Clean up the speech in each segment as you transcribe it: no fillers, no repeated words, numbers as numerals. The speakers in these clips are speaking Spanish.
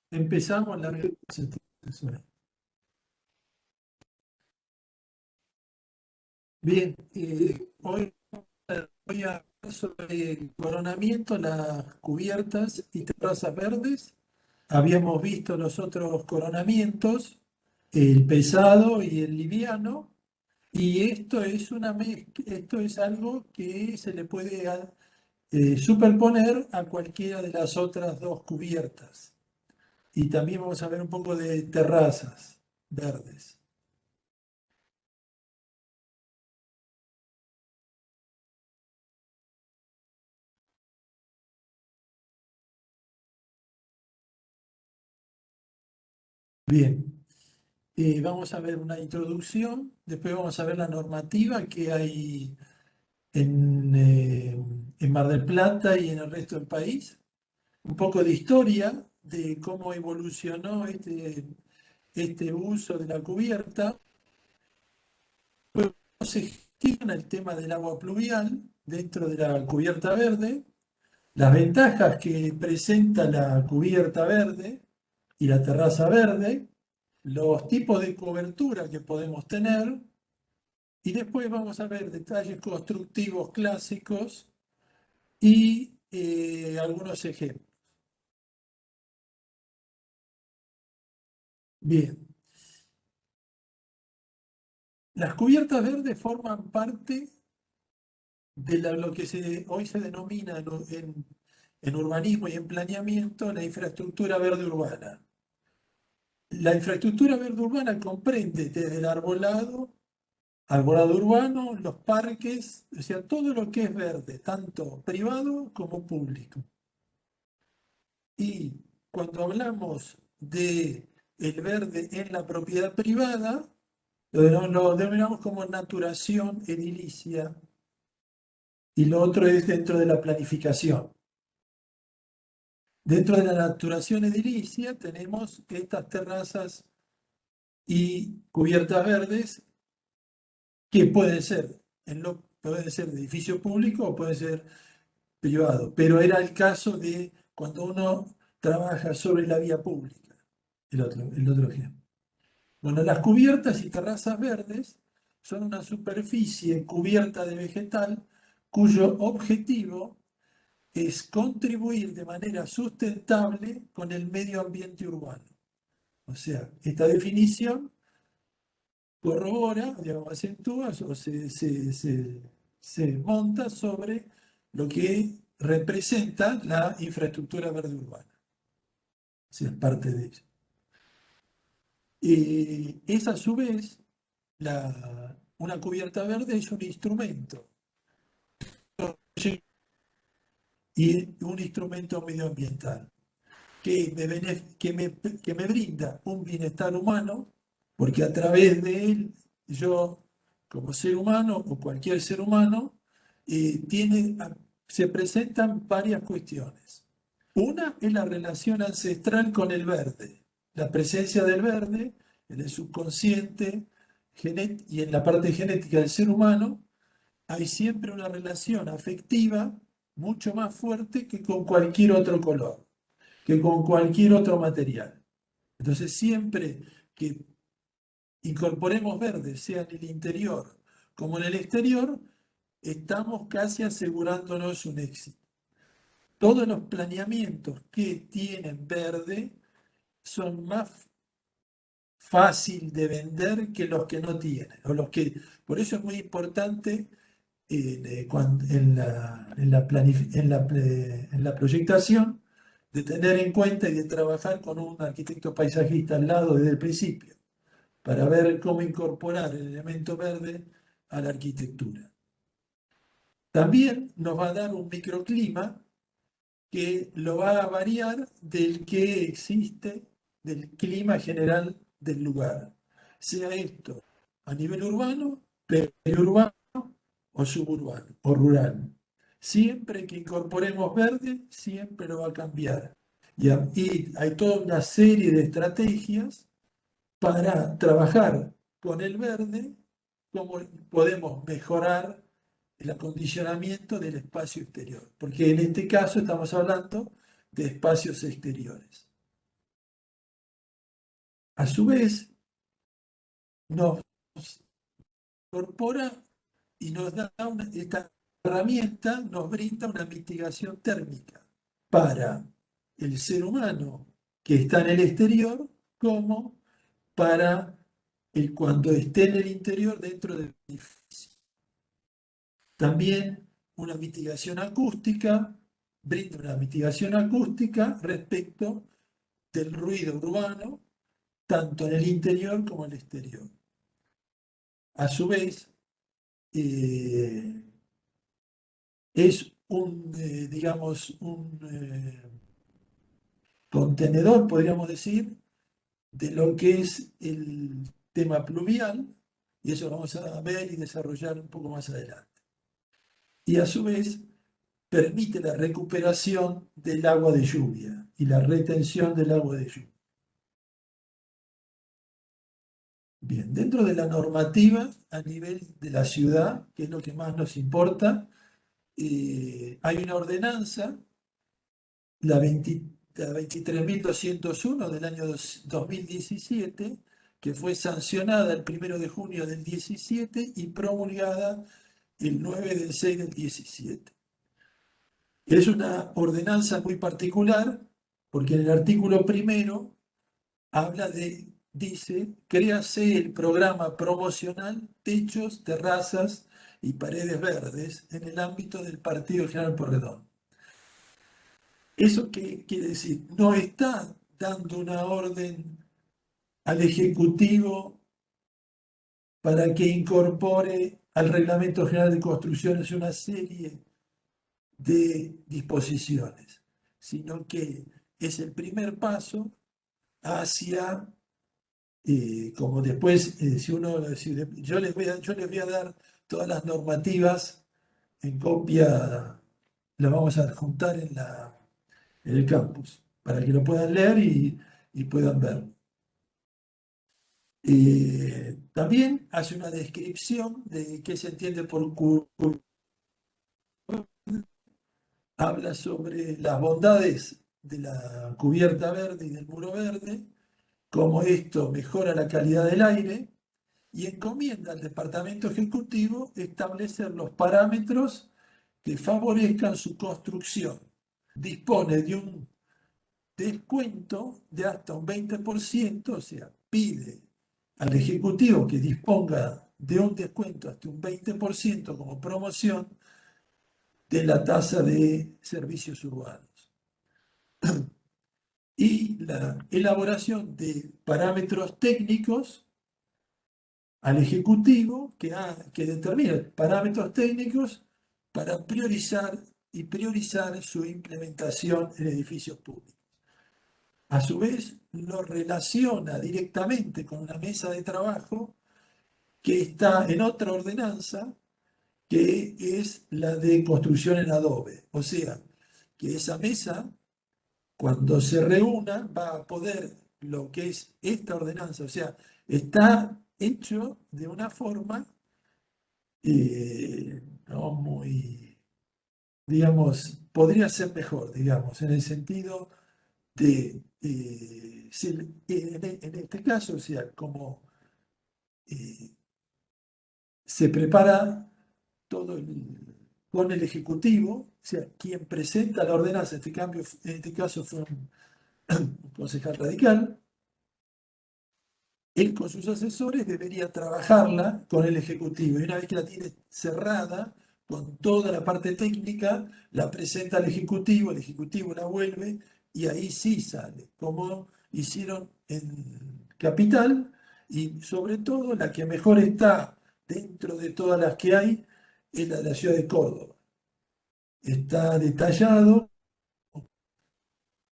Empezamos la presentación. Bien, hoy voy a hablar sobre el coronamiento, las cubiertas y terrazas verdes. Habíamos visto los otros coronamientos, el pesado y el liviano, y esto es esto es algo que se le puede superponer a cualquiera de las otras dos cubiertas. Y también vamos a ver un poco de terrazas verdes. Bien. Vamos a ver una introducción, después vamos a ver la normativa que hay en Mar del Plata y en el resto del país, un poco de historia de cómo evolucionó este uso de la cubierta. Luego se gestiona el tema del agua pluvial dentro de la cubierta verde, las ventajas que presenta la cubierta verde y la terraza verde, los tipos de cobertura que podemos tener. Y después vamos a ver detalles constructivos clásicos y algunos ejemplos. Bien, las cubiertas verdes forman parte de lo que hoy se denomina en urbanismo y en planeamiento la infraestructura verde urbana. La infraestructura verde urbana comprende desde el arbolado urbano, los parques, o sea, todo lo que es verde, tanto privado como público. Y cuando hablamos de el verde en la propiedad privada, lo denominamos como naturación edilicia y lo otro es dentro de la planificación. Dentro de la naturación edilicia tenemos estas terrazas y cubiertas verdes que pueden ser de edificio público o pueden ser privado, pero era el caso de cuando uno trabaja sobre la vía pública, el otro ejemplo. Bueno, las cubiertas y terrazas verdes son una superficie cubierta de vegetal cuyo objetivo es contribuir de manera sustentable con el medio ambiente urbano. O sea, esta definición corrobora, digamos, acentúa o se monta sobre lo que representa la infraestructura verde urbana. O sea, es parte de ella. Es a su vez una cubierta verde es un instrumento y un instrumento medioambiental que me brinda un bienestar humano, porque a través de él yo, como ser humano o cualquier ser humano, se presentan varias cuestiones. Una es la relación ancestral con el verde, la presencia del verde en el subconsciente y en la parte genética del ser humano. Hay siempre una relación afectiva mucho más fuerte que con cualquier otro color, que con cualquier otro material. Entonces, siempre que incorporemos verde, sea en el interior como en el exterior, estamos casi asegurándonos un éxito. Todos los planeamientos que tienen verde son más fácil de vender que los que no tienen. Por eso es muy importante en la proyectación de tener en cuenta y de trabajar con un arquitecto paisajista al lado desde el principio, para ver cómo incorporar el elemento verde a la arquitectura. También nos va a dar un microclima que lo va a variar del que existe, del clima general del lugar. Sea esto a nivel urbano, periurbano o suburbano o rural. Siempre que incorporemos verde, siempre lo va a cambiar. Y hay toda una serie de estrategias para trabajar con el verde, cómo podemos mejorar el acondicionamiento del espacio exterior, porque en este caso estamos hablando de espacios exteriores. A su vez, nos incorpora y nos da esta herramienta, nos brinda una mitigación térmica para el ser humano que está en el exterior, como para cuando esté en el interior dentro del edificio. También una mitigación acústica, brinda una mitigación acústica respecto del ruido urbano, tanto en el interior como en el exterior. A su vez, es digamos, un contenedor, podríamos decir, de lo que es el tema pluvial, y eso lo vamos a ver y desarrollar un poco más adelante. Y a su vez permite la recuperación del agua de lluvia y la retención del agua de lluvia. Bien, dentro de la normativa a nivel de la ciudad, que es lo que más nos importa, hay una ordenanza, la 23.201 del año 2017, que fue sancionada el 1 de junio del 17 y promulgada el 9 del 6 del 17. Es una ordenanza muy particular porque en el artículo primero dice, créase el programa promocional Techos, Terrazas y Paredes Verdes en el ámbito del Partido General Porredón. ¿Eso qué quiere decir? No está dando una orden al Ejecutivo para que incorpore al Reglamento General de Construcciones una serie de disposiciones, sino que es el primer paso hacia, como después, yo les voy a dar todas las normativas en copia, las vamos a adjuntar en el campus, para que lo puedan leer y puedan ver. También hace una descripción de qué se entiende por habla sobre las bondades de la cubierta verde y del muro verde, cómo esto mejora la calidad del aire y encomienda al Departamento Ejecutivo establecer los parámetros que favorezcan su construcción. Dispone de un descuento de hasta un 20%, o sea, pide al Ejecutivo que disponga de un descuento hasta un 20% como promoción de la tasa de servicios urbanos. Y la elaboración de parámetros técnicos al Ejecutivo que determina parámetros técnicos para priorizar su implementación en edificios públicos. A su vez, lo relaciona directamente con una mesa de trabajo que está en otra ordenanza, que es la de construcción en adobe. O sea, que esa mesa, cuando se reúna, va a poder lo que es esta ordenanza. O sea, está hecho de una forma no muy, digamos, podría ser mejor, digamos, en el sentido de, en este caso, o sea, como eh, se prepara todo con el Ejecutivo, o sea, quien presenta la ordenanza, en este caso fue un concejal radical, él con sus asesores debería trabajarla con el Ejecutivo y una vez que la tiene cerrada, con toda la parte técnica, la presenta al Ejecutivo, el Ejecutivo la vuelve y ahí sí sale, como hicieron en Capital y sobre todo la que mejor está dentro de todas las que hay es la de la ciudad de Córdoba. Está detallado,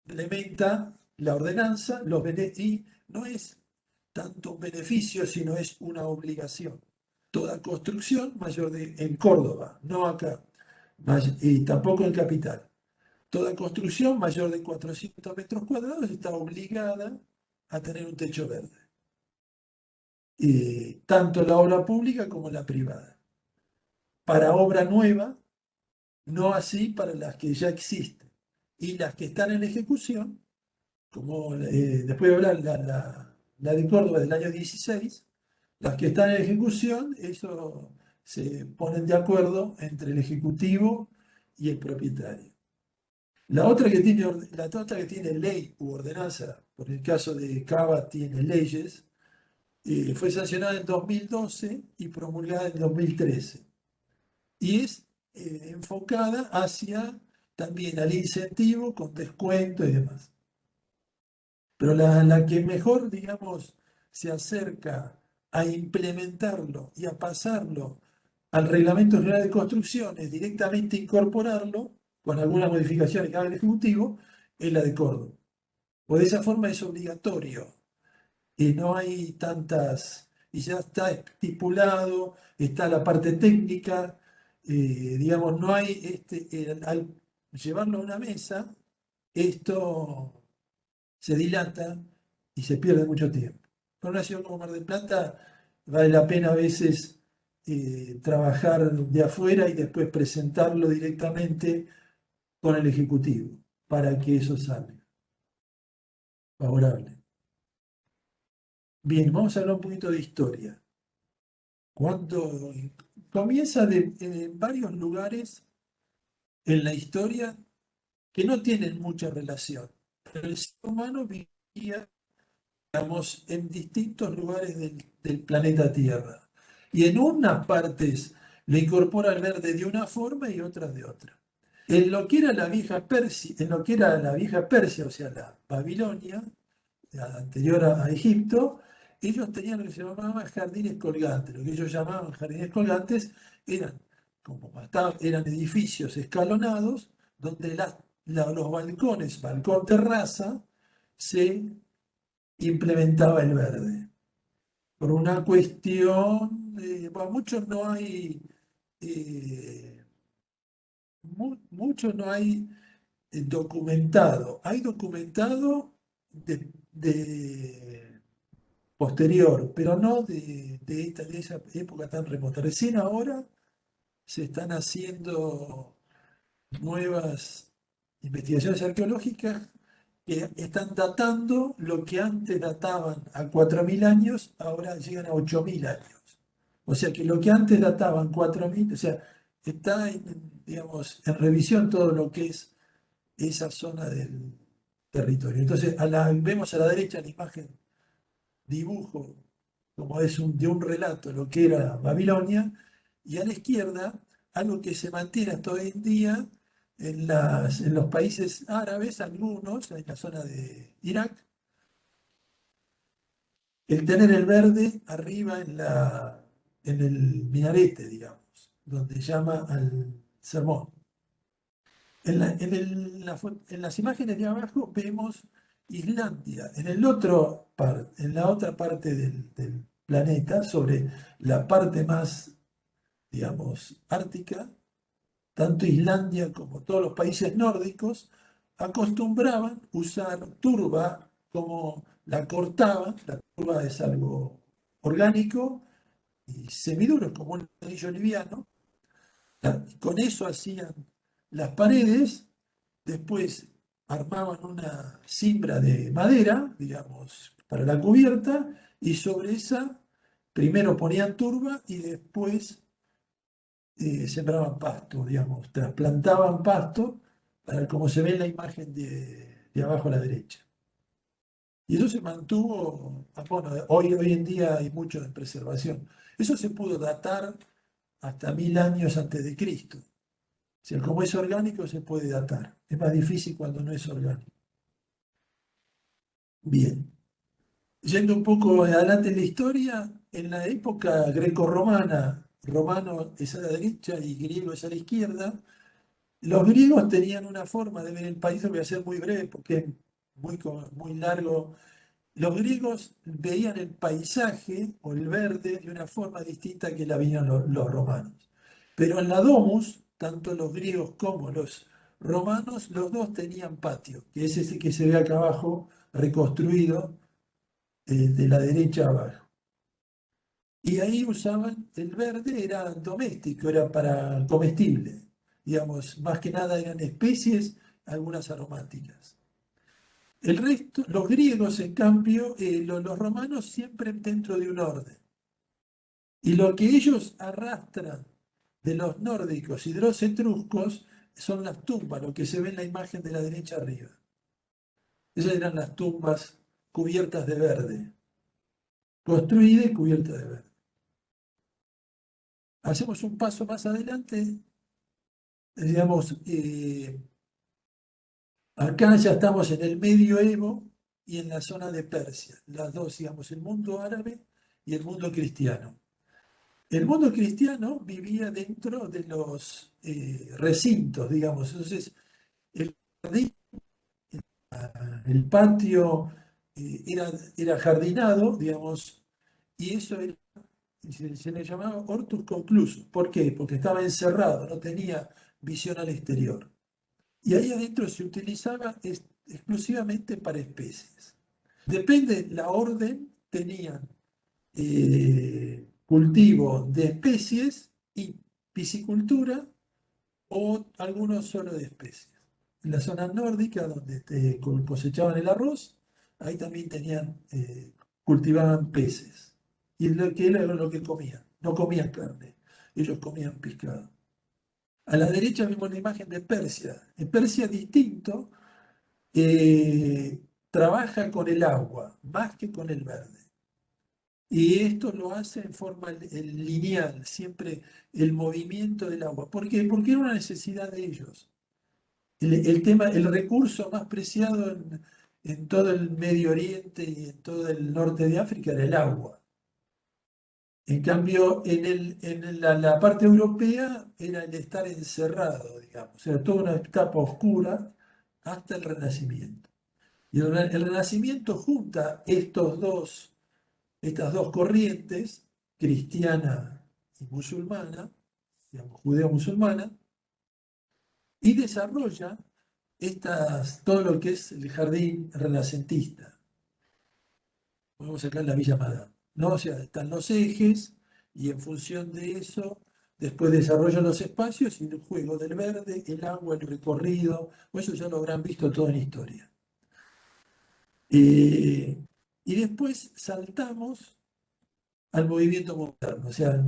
implementa la ordenanza, y no es tanto un beneficio, sino es una obligación. Toda construcción en Córdoba, no acá, y tampoco en Capital. Toda construcción mayor de 400 metros cuadrados está obligada a tener un techo verde. Tanto la obra pública como la privada. Para obra nueva, no así para las que ya existen. Y las que están en ejecución, como después voy a hablar la de Córdoba es del año 16, las que están en ejecución, eso se ponen de acuerdo entre el ejecutivo y el propietario. La otra que tiene ley u ordenanza, por el caso de Cava tiene leyes, fue sancionada en 2012 y promulgada en 2013. Y es enfocada hacia también al incentivo con descuento y demás. Pero la que mejor, digamos, se acerca a implementarlo y a pasarlo al Reglamento General de Construcciones, directamente incorporarlo, con algunas modificaciones que haga el Ejecutivo, es la de Córdoba. Pues de esa forma es obligatorio y no hay tantas, y ya está estipulado, está la parte técnica, digamos, no hay, al llevarlo a una mesa, esto se dilata y se pierde mucho tiempo. Para una ciudad como Mar del Plata vale la pena a veces trabajar de afuera y después presentarlo directamente con el Ejecutivo para que eso salga favorable. Bien, vamos a hablar un poquito de historia. Cuando comienza en varios lugares en la historia que no tienen mucha relación, pero el ser humano vivía, digamos, en distintos lugares del planeta Tierra. Y en unas partes le incorpora el verde de una forma y otras de otra. En lo que era la vieja Persia, en lo que era la vieja Persia, o sea, la Babilonia, anterior a Egipto, ellos tenían lo que se llamaba jardines colgantes. Lo que ellos llamaban jardines colgantes eran, eran edificios escalonados donde los balcones, balcón terraza, se implementaba el verde. Por una cuestión, bueno, eh, mucho no hay documentado. Hay documentado de posterior, pero no de esa época tan remota. Recién ahora se están haciendo nuevas investigaciones arqueológicas que están datando lo que antes databan a 4.000 años, ahora llegan a 8.000 años. O sea que lo que antes databan 4.000, o sea, está digamos, en revisión todo lo que es esa zona del territorio. Entonces, vemos a la derecha la imagen, dibujo, como es de un relato, lo que era Babilonia, y a la izquierda, algo que se mantiene hasta hoy en día en los países árabes, algunos, en la zona de Irak, el tener el verde arriba en el minarete, digamos, donde llama al sermón. En las imágenes de abajo vemos Islandia. En la otra parte del planeta, sobre la parte más, digamos, ártica, tanto Islandia como todos los países nórdicos acostumbraban usar turba como la cortaban. La turba es algo orgánico y semiduro, como un anillo liviano. Con eso hacían las paredes. Después armaban una cimbra de madera, digamos, para la cubierta, y sobre esa primero ponían turba y después sembraban pasto, digamos, trasplantaban pasto, como se ve en la imagen de abajo a la derecha. Y eso se mantuvo, bueno, hoy en día hay mucho en preservación. Eso se pudo datar hasta 1.000 años antes de Cristo. O sea, como es orgánico se puede datar. Es más difícil cuando no es orgánico. Bien. Yendo un poco adelante en la historia, en la época grecorromana, romano es a la derecha y griego es a la izquierda, los griegos tenían una forma de ver el país, lo voy a hacer muy breve porque es muy largo. Los griegos veían el paisaje o el verde de una forma distinta que la veían los romanos. Pero en la domus, tanto los griegos como los romanos, los dos tenían patio, que es ese que se ve acá abajo, reconstruido de la derecha abajo. Y ahí usaban el verde, era doméstico, era para comestible. Digamos, más que nada eran especies, algunas aromáticas. El resto, los griegos, en cambio, los romanos siempre dentro de un orden. Y lo que ellos arrastran de los nórdicos y de los etruscos son las tumbas, lo que se ve en la imagen de la derecha arriba. Esas eran las tumbas cubiertas de verde, construidas y cubiertas de verde. Hacemos un paso más adelante, digamos, acá ya estamos en el medioevo y en la zona de Persia, las dos, digamos, el mundo árabe y el mundo cristiano. El mundo cristiano vivía dentro de los recintos, digamos. Entonces, el jardín, el patio era jardinado, digamos, y eso se le llamaba hortus conclusus. ¿Por qué? Porque estaba encerrado, no tenía visión al exterior. Y ahí adentro se utilizaba exclusivamente para especies. Depende, la orden tenía cultivo de especies y piscicultura o algunos solo de especies. En la zona nórdica, donde cosechaban el arroz, ahí también cultivaban peces. Y lo que era lo que comían. No comían carne, ellos comían pescado. A la derecha vemos la imagen de Persia. En Persia distinto, trabaja con el agua más que con el verde. Y esto lo hace en forma lineal, siempre el movimiento del agua. ¿Por qué? Porque era una necesidad de ellos. El recurso más preciado en todo el Medio Oriente y en todo el norte de África era el agua. En cambio, la parte europea era el estar encerrado, digamos. Era toda una etapa oscura hasta el Renacimiento. Y el Renacimiento junta estas dos corrientes, cristiana y musulmana, digamos, judeo-musulmana, y desarrolla todo lo que es el jardín renacentista. Vamos acá en la Villa Madame, ¿no? O sea, están los ejes y en función de eso, después desarrollan los espacios y el juego del verde, el agua, el recorrido, eso ya lo habrán visto todo en historia. Y después saltamos al movimiento moderno, o sea,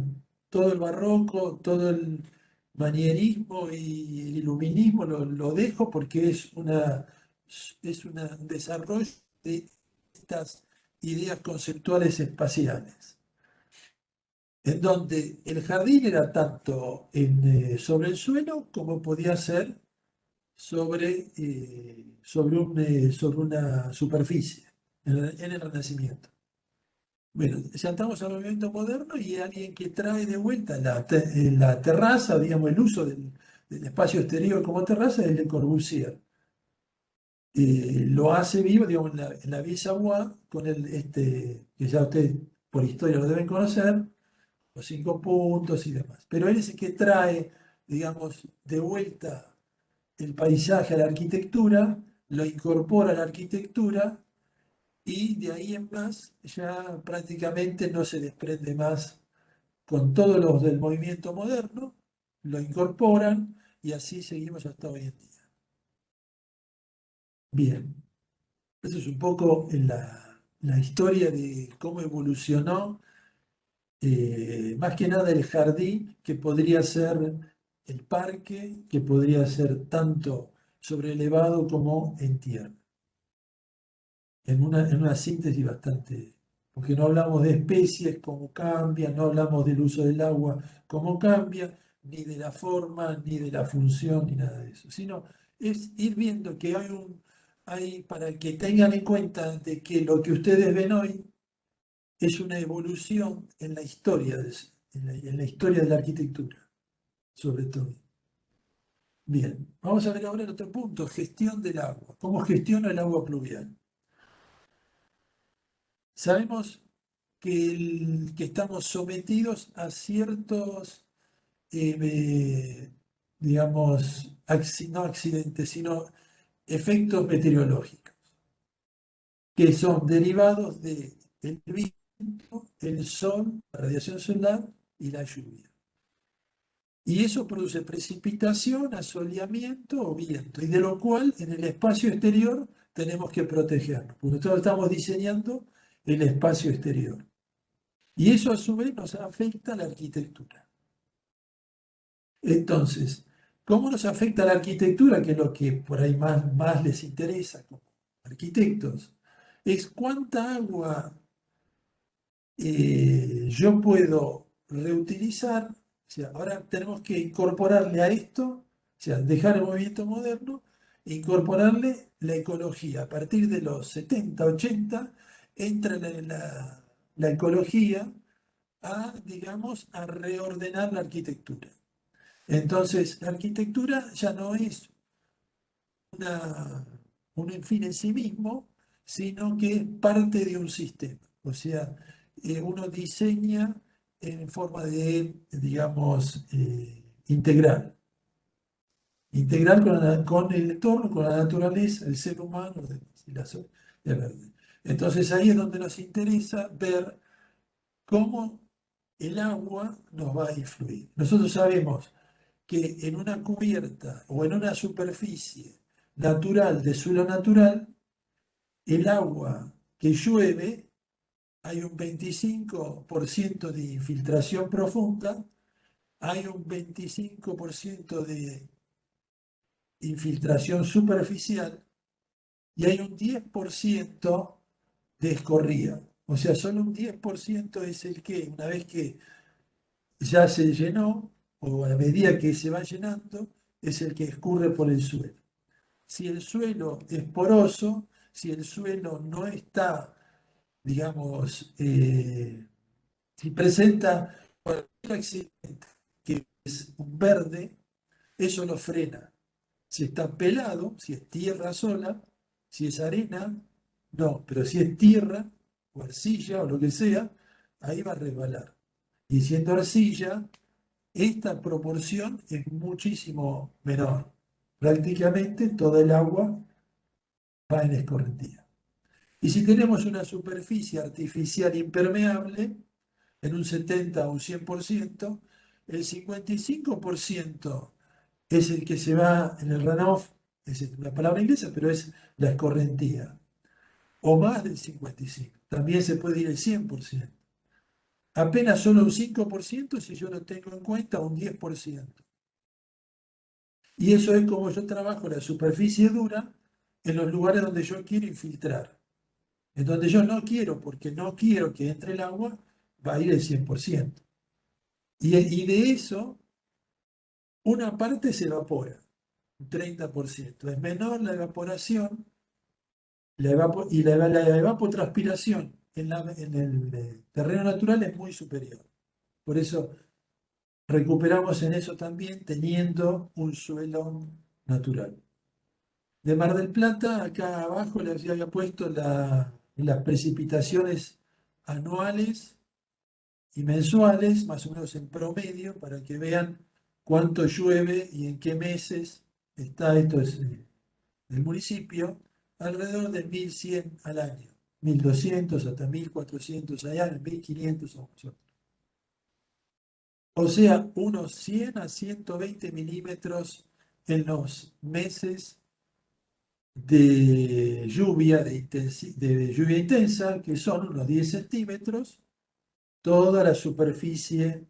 todo el barroco, todo el manierismo y el iluminismo lo dejo porque un desarrollo de estas ideas conceptuales espaciales, en donde el jardín era tanto sobre el suelo como podía ser sobre una superficie en el Renacimiento. Bueno, saltamos al movimiento moderno y alguien que trae de vuelta la terraza, digamos, el uso del espacio exterior como terraza es Le Corbusier. Lo hace vivo, digamos, en la Ville Savoye, con que ya ustedes por historia lo deben conocer, los 5 puntos y demás. Pero él es el que trae, digamos, de vuelta el paisaje a la arquitectura, lo incorpora a la arquitectura y de ahí en más ya prácticamente no se desprende más con todos los del movimiento moderno, lo incorporan y así seguimos hasta hoy en día. Bien, eso es un poco la historia de cómo evolucionó, más que nada el jardín, que podría ser el parque, que podría ser tanto sobre elevado como en tierra. En una síntesis bastante, porque no hablamos de especies, cómo cambian, no hablamos del uso del agua, cómo cambia, ni de la forma, ni de la función, ni nada de eso, sino es ir viendo que para que tengan en cuenta de que lo que ustedes ven hoy es una evolución en la historia, en la historia de la arquitectura, sobre todo. Bien, vamos a ver ahora el otro punto, gestión del agua. ¿Cómo gestiona el agua pluvial? Sabemos que estamos sometidos a ciertos, digamos, no accidentes, sino efectos meteorológicos, que son derivados del viento, el sol, la radiación solar y la lluvia. Y eso produce precipitación, asoleamiento o viento, y de lo cual en el espacio exterior tenemos que protegernos, porque nosotros estamos diseñando el espacio exterior. Y eso a su vez nos afecta a la arquitectura. Entonces, ¿cómo nos afecta la arquitectura? Que es lo que por ahí más les interesa como arquitectos, es cuánta agua yo puedo reutilizar. O sea, ahora tenemos que incorporarle a esto, o sea, dejar el movimiento moderno, e incorporarle la ecología. A partir de los 70, 80, entra la ecología a, digamos, a reordenar la arquitectura. Entonces, la arquitectura ya no es un fin en sí mismo, sino que es parte de un sistema. O sea, uno diseña en forma de, digamos, integral. Integral con el entorno, con la naturaleza, el ser humano y la sociedad verde. Entonces ahí es donde nos interesa ver cómo el agua nos va a influir. Nosotros sabemos que en una cubierta o en una superficie natural de suelo natural, el agua que llueve, hay un 25% de infiltración profunda, hay un 25% de infiltración superficial y hay un 10% de escorría. O sea, solo un 10% es el que, una vez que ya se llenó, o a medida que se va llenando, es el que escurre por el suelo. Si el suelo es poroso, si el suelo no está, digamos, si presenta cualquier accidente que es un verde, eso lo frena. Si está pelado, si es tierra sola, si es arena, no, pero si es tierra o arcilla o lo que sea, ahí va a resbalar. Y siendo arcilla, esta proporción es muchísimo menor. Prácticamente toda el agua va en escorrentía. Y si tenemos una superficie artificial impermeable, en un 70 o un 100%, el 55% es el que se va en el runoff, es una palabra inglesa, pero es la escorrentía, o más del 55%. También se puede ir el 100%. Apenas solo un 5% si yo lo tengo en cuenta, un 10%. Y eso es como yo trabajo la superficie dura en los lugares donde yo quiero infiltrar. En donde yo no quiero, porque no quiero que entre el agua, va a ir el 100%. Y de eso, una parte se evapora, un 30%. Es menor la evaporación y la evapotranspiración en el terreno natural es muy superior. Por eso recuperamos en eso también teniendo un suelo natural. De Mar del Plata, acá abajo les había puesto las precipitaciones anuales y mensuales, más o menos en promedio, para que vean cuánto llueve y en qué meses está esto del municipio, alrededor de 1.100 al año, 1.200 hasta 1.400 al año, 1.500 a nosotros. O sea, unos 100 a 120 milímetros en los meses de lluvia intensa, que son unos 10 centímetros, toda la superficie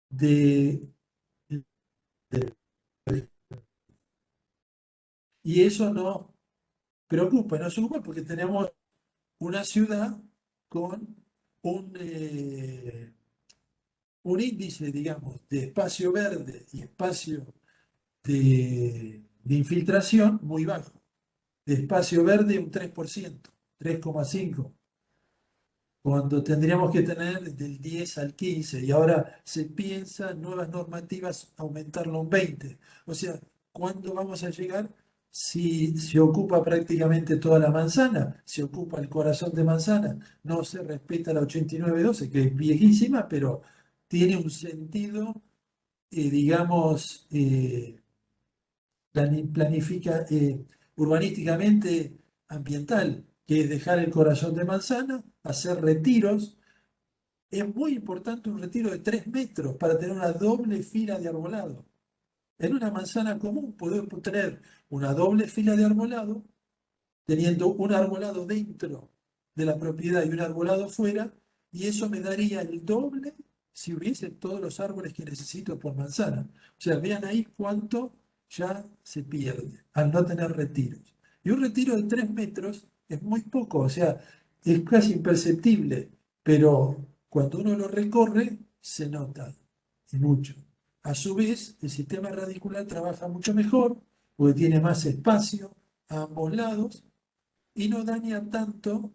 de, y eso nos preocupa porque tenemos una ciudad con un índice, digamos, de espacio verde y espacio de infiltración muy bajo. De espacio verde un 3%, 3,5%, cuando tendríamos que tener del 10 al 15%, y ahora se piensa en nuevas normativas aumentarlo a un 20%. O sea, ¿cuándo vamos a llegar? Si se ocupa prácticamente toda la manzana, se ocupa el corazón de manzana, no se respeta la 8912, que es viejísima, pero tiene un sentido, digamos, planifica urbanísticamente ambiental, que es dejar el corazón de manzana, hacer retiros. Es muy importante un retiro de 3 metros para tener una doble fila de arbolado. En una manzana común podemos tener una doble fila de arbolado teniendo un arbolado dentro de la propiedad y un arbolado fuera, y eso me daría el doble si hubiese todos los árboles que necesito por manzana. O sea, vean ahí cuánto ya se pierde al no tener retiros. Y un retiro de 3 metros es muy poco, o sea, es casi imperceptible, pero cuando uno lo recorre, se nota y mucho. A su vez, el sistema radicular trabaja mucho mejor porque tiene más espacio a ambos lados y no daña tanto,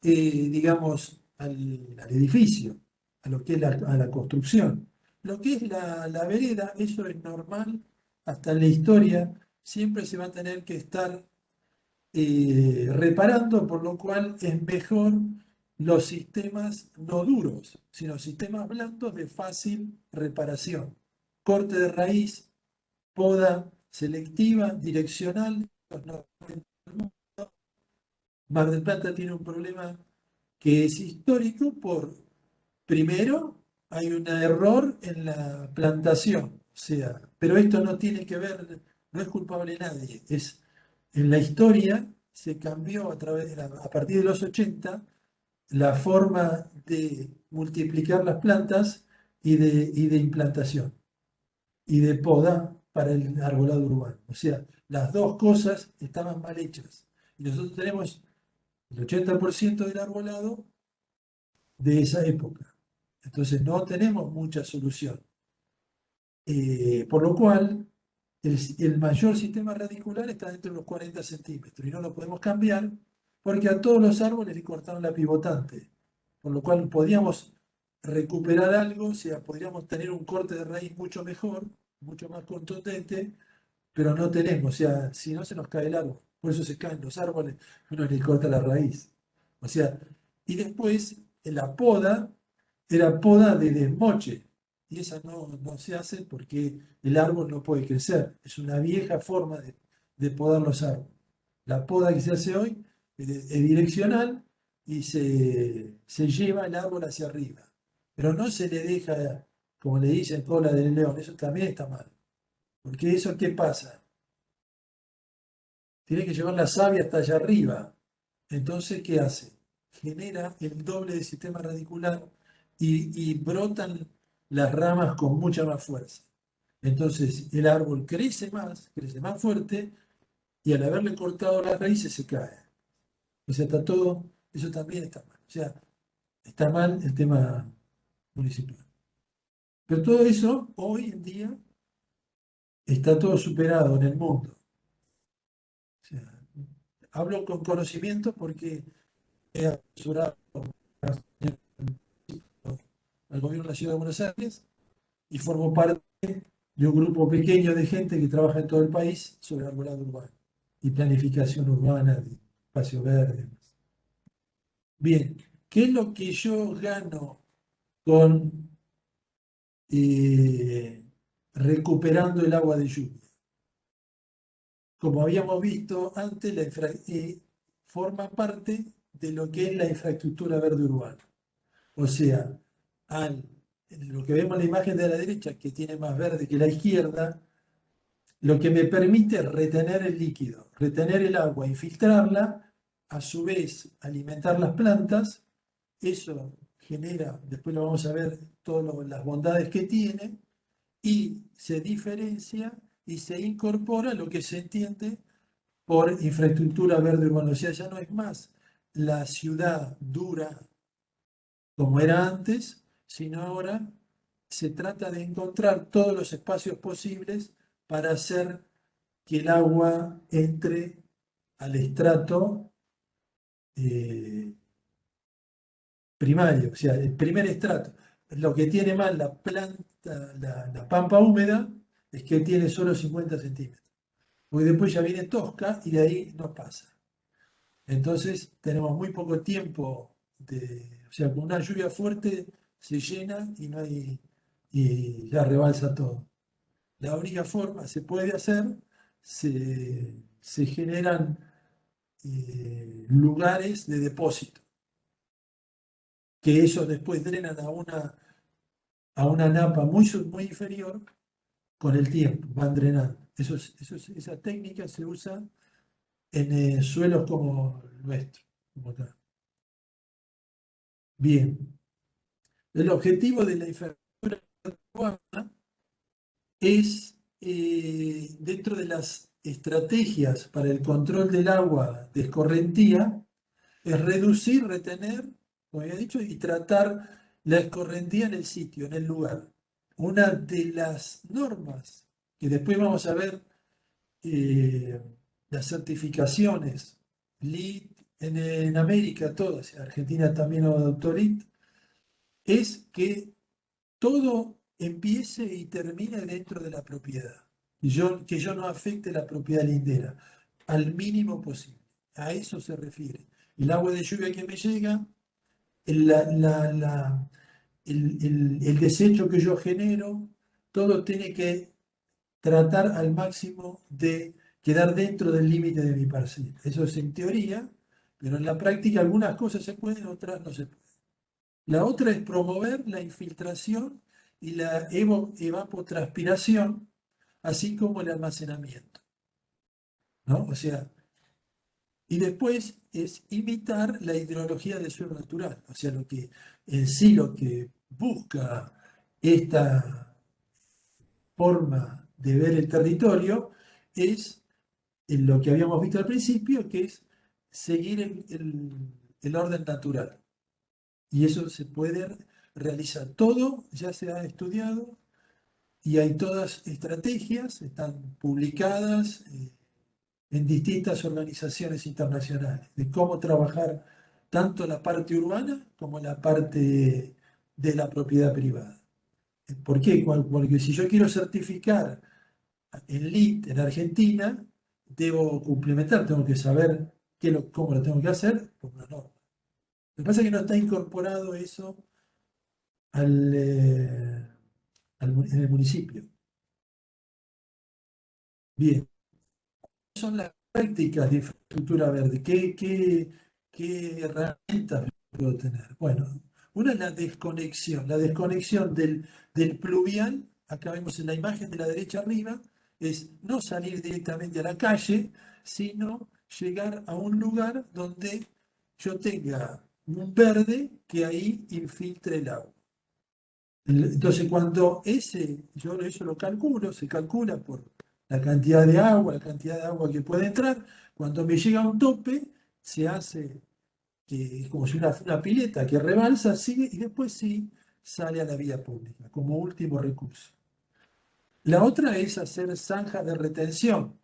digamos, al edificio, a lo que es a la construcción. Lo que es la vereda, eso es normal, hasta en la historia, siempre se va a tener que estar reparando, por lo cual es mejor los sistemas no duros, sino sistemas blandos de fácil reparación. Corte de raíz, poda selectiva, direccional. Mar del Plata tiene un problema que es histórico por, primero, hay un error en la plantación, o sea, pero esto no tiene que ver, no es culpable nadie, es en la historia se cambió a partir de los 80 la forma de multiplicar las plantas y de implantación y de poda para el arbolado urbano. O sea, las dos cosas estaban mal hechas. Y nosotros tenemos el 80% del arbolado de esa época. Entonces no tenemos mucha solución. Por lo cual, el mayor sistema radicular está dentro de los 40 centímetros y no lo podemos cambiar porque a todos los árboles le cortaron la pivotante. Por lo cual podíamos recuperar algo, o sea, podríamos tener un corte de raíz mucho mejor, mucho más contundente, pero no tenemos, o sea, si no se nos cae el árbol. Por eso se caen los árboles, uno le corta la raíz. O sea, y después la poda era poda de desmoche, y esa no se hace porque el árbol no puede crecer. Es una vieja forma de podar los árboles. La poda que se hace hoy es direccional y se lleva el árbol hacia arriba. Pero no se le deja, como le dicen, cola del león. Eso también está mal. Porque eso, ¿qué pasa? Tiene que llevar la savia hasta allá arriba. Entonces, ¿qué hace? Genera el doble de sistema radicular y brotan las ramas con mucha más fuerza. Entonces, el árbol crece más fuerte y al haberle cortado las raíces se cae. O sea, está todo, eso también está mal. O sea, está mal el tema municipal. Pero todo eso, hoy en día, está todo superado en el mundo. O sea, hablo con conocimiento porque he asesorado al gobierno de la Ciudad de Buenos Aires y formo parte de un grupo pequeño de gente que trabaja en todo el país sobre arbolado urbano y planificación urbana de espacio verde. Bien, ¿qué es lo que yo gano con recuperando el agua de lluvia? Como habíamos visto antes, forma parte de lo que es la infraestructura verde urbana. O sea, lo que vemos en la imagen de la derecha, que tiene más verde que la izquierda, lo que me permite retener el líquido, retener el agua, infiltrarla, a su vez alimentar las plantas, eso genera, después lo vamos a ver, todas las bondades que tiene, y se diferencia y se incorpora lo que se entiende por infraestructura verde urbana. O sea, ya no es más la ciudad dura como era antes, sino ahora se trata de encontrar todos los espacios posibles para hacer que el agua entre al estrato eh, primario, o sea, el primer estrato. Lo que tiene mal la planta, la pampa húmeda, es que tiene solo 50 centímetros. Porque después ya viene tosca y de ahí no pasa. Entonces tenemos muy poco tiempo o sea, con una lluvia fuerte se llena y no hay, y ya rebalsa todo. La única forma se puede hacer, se generan lugares de depósito, que esos después drenan a una napa muy inferior con el tiempo, van drenando. Esa técnica se usa en suelos como el nuestro, como acá. Bien, el objetivo de la infraestructura urbana es, dentro de las estrategias para el control del agua de escorrentía, es reducir, retener, como había dicho, y tratar la escorrentía en el sitio, en el lugar. Una de las normas que después vamos a ver, eh, las certificaciones, LEED, en América todas, Argentina también adoptó LEED, es que todo empiece y termine dentro de la propiedad. Que yo no afecte la propiedad lindera, al mínimo posible. A eso se refiere. El agua de lluvia que me llega, el, el desecho que yo genero, todo tiene que tratar al máximo de quedar dentro del límite de mi parcela. Eso es en teoría, pero en la práctica algunas cosas se pueden, otras no se pueden. La otra es promover la infiltración y la evapotranspiración, así como el almacenamiento, ¿no? O sea, y después es imitar la hidrología del suelo natural, o sea, lo que en sí lo que busca esta forma de ver el territorio es en lo que habíamos visto al principio, que es seguir el orden natural. Y eso se puede realizar. Todo ya se ha estudiado y hay todas estrategias, están publicadas, en distintas organizaciones internacionales, de cómo trabajar tanto la parte urbana como la parte de la propiedad privada. ¿Por qué? Porque si yo quiero certificar en LEED en Argentina, debo complementar, tengo que saber cómo lo tengo que hacer por una norma. Lo que pasa es que no está incorporado eso al, en el municipio. Bien, son las prácticas de infraestructura verde. ¿Qué herramientas puedo tener? Bueno, una es la desconexión del pluvial, acá vemos en la imagen de la derecha arriba, es no salir directamente a la calle, sino llegar a un lugar donde yo tenga un verde que ahí infiltre el agua. Entonces, cuando yo eso lo calculo, se calcula por la cantidad de agua que puede entrar, cuando me llega a un tope, se hace que es como si una pileta que rebalsa, sigue y después sí sale a la vía pública como último recurso. La otra es hacer zanjas de retención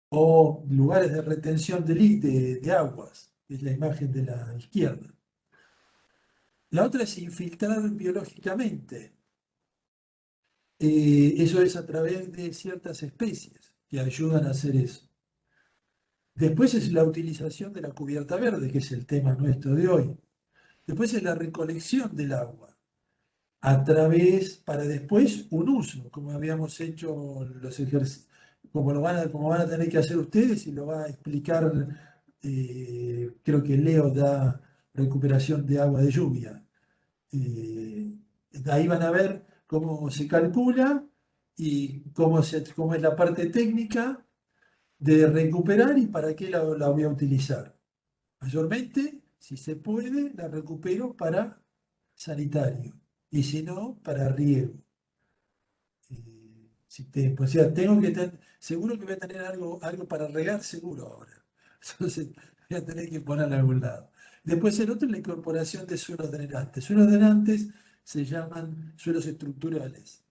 o lugares de retención de aguas, que es la imagen de la izquierda. La otra es infiltrar biológicamente. Eso es a través de ciertas especies que ayudan a hacer eso. Después es la utilización de la cubierta verde, que es el tema nuestro de hoy. Después es la recolección del agua, para después un uso, como habíamos hecho los ejercicios, como van a tener que hacer ustedes y lo va a explicar, creo que Leo da recuperación de agua de lluvia. Eh, Ahí van a ver cómo se calcula y cómo es la parte técnica de recuperar y para qué la voy a utilizar. Mayormente, si se puede, la recupero para sanitario y si no, para riego. O sea, seguro que voy a tener algo para regar, seguro ahora. Entonces, voy a tener que ponerlo a algún lado. Después el otro es la incorporación de suelos drenantes. Suelos drenantes se llaman suelos estructurales.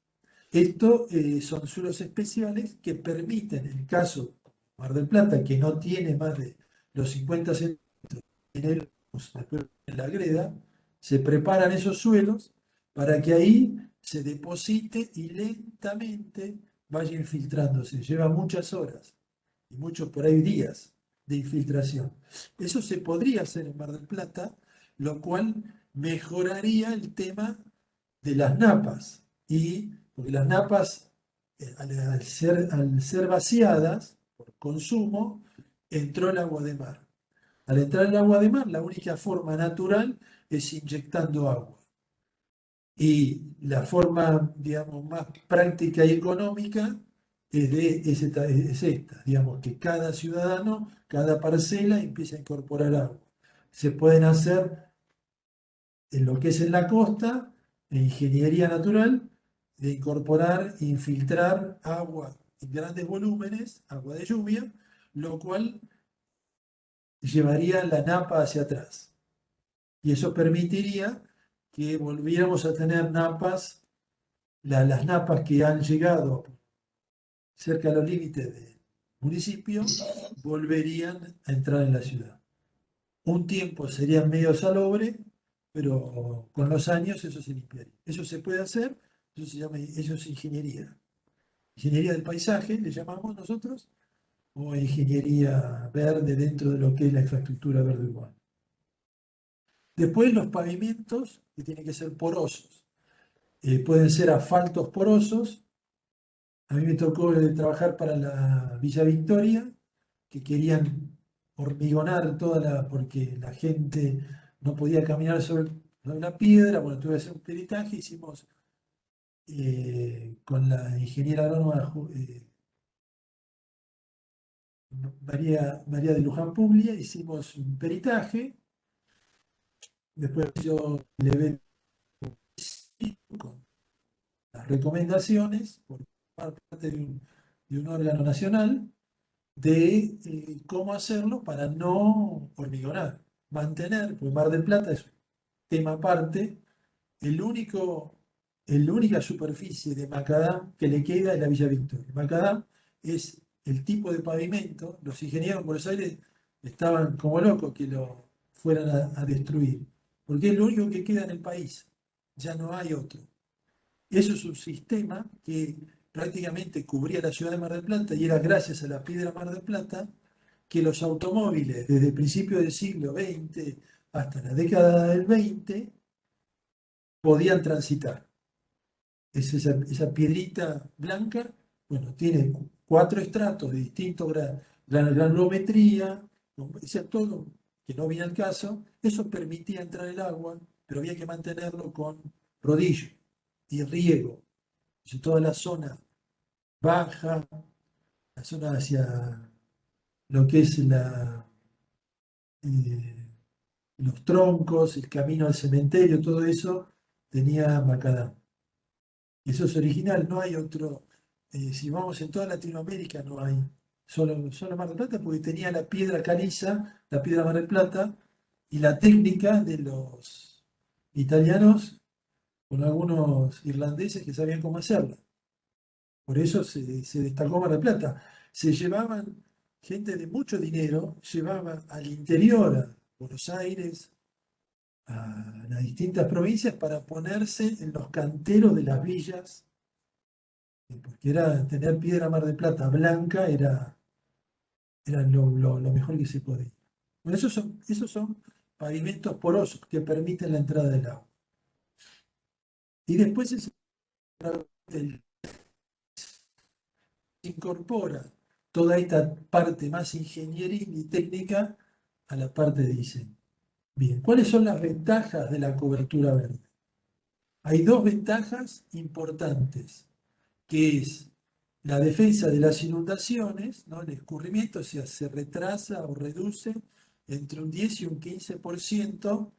Estos son suelos especiales que permiten, en el caso de Mar del Plata, que no tiene más de los 50 centímetros en después en la greda, se preparan esos suelos para que ahí se deposite y lentamente vaya infiltrándose. Lleva muchas horas y muchos por ahí días de infiltración. Eso se podría hacer en Mar del Plata, lo cual mejoraría el tema de las napas. Porque las napas, al ser vaciadas por consumo, entró el agua de mar. Al entrar el agua de mar, la única forma natural es inyectando agua. Y la forma, digamos, más práctica y económica es esta, digamos, que cada ciudadano, cada parcela empieza a incorporar agua. Se pueden hacer en lo que es en la costa, en ingeniería natural, de incorporar, infiltrar agua en grandes volúmenes, agua de lluvia, lo cual llevaría la napa hacia atrás. Y eso permitiría que volviéramos a tener napas, las napas que han llegado cerca de los límites del municipio, volverían a entrar en la ciudad. Un tiempo sería medio salobre, pero con los años eso se limpiaría. Eso se puede hacer, eso es ingeniería. Ingeniería del paisaje, le llamamos nosotros, o ingeniería verde dentro de lo que es la infraestructura verde urbana. Después los pavimentos, que tienen que ser porosos. Pueden ser asfaltos porosos. A mí me tocó trabajar para la Villa Victoria, que querían hormigonar porque la gente no podía caminar sobre la piedra. Bueno, tuve que hacer un peritaje, hicimos con la ingeniera agrónoma María de Luján Puglia, hicimos un peritaje. Después yo le ve con las recomendaciones por parte de un órgano nacional de cómo hacerlo para no hormigonar, mantener, porque Mar del Plata es un tema aparte, la única superficie de macadam que le queda es la Villa Victoria. Macadam es el tipo de pavimento, los ingenieros en Buenos Aires estaban como locos que lo fueran a destruir, porque es lo único que queda en el país, ya no hay otro. Eso es un sistema que prácticamente cubría la ciudad de Mar del Plata y era gracias a la piedra Mar del Plata que los automóviles desde principios del siglo XX hasta la década del 20 podían transitar. Es esa piedrita blanca, bueno, tiene 4 estratos de distintos granulometría, todo que no viene al caso. Eso permitía entrar el agua, pero había que mantenerlo con rodillo y riego. Entonces, toda la zona baja, la zona hacia lo que es eh, los troncos, el camino al cementerio, todo eso tenía macadam. Eso es original, no hay otro. Si vamos en toda Latinoamérica, no hay. Solo Mar del Plata, porque tenía la piedra caliza, la piedra Mar del Plata, y la técnica de los italianos con algunos irlandeses que sabían cómo hacerla. Por eso se destacó Mar del Plata. Se llevaban gente de mucho dinero, llevaba al interior, a Buenos Aires, a las distintas provincias, para ponerse en los canteros de las villas, porque tener piedra Mar del Plata blanca era lo mejor que se podía. Bueno, esos son pavimentos porosos que permiten la entrada del agua. Y después se incorpora toda esta parte más ingenieril y técnica a la parte de diseño. Bien, ¿cuáles son las ventajas de la cobertura verde? Hay dos ventajas importantes, que es la defensa de las inundaciones, ¿no? El escurrimiento, o sea, se retrasa o reduce entre un 10 y un 15%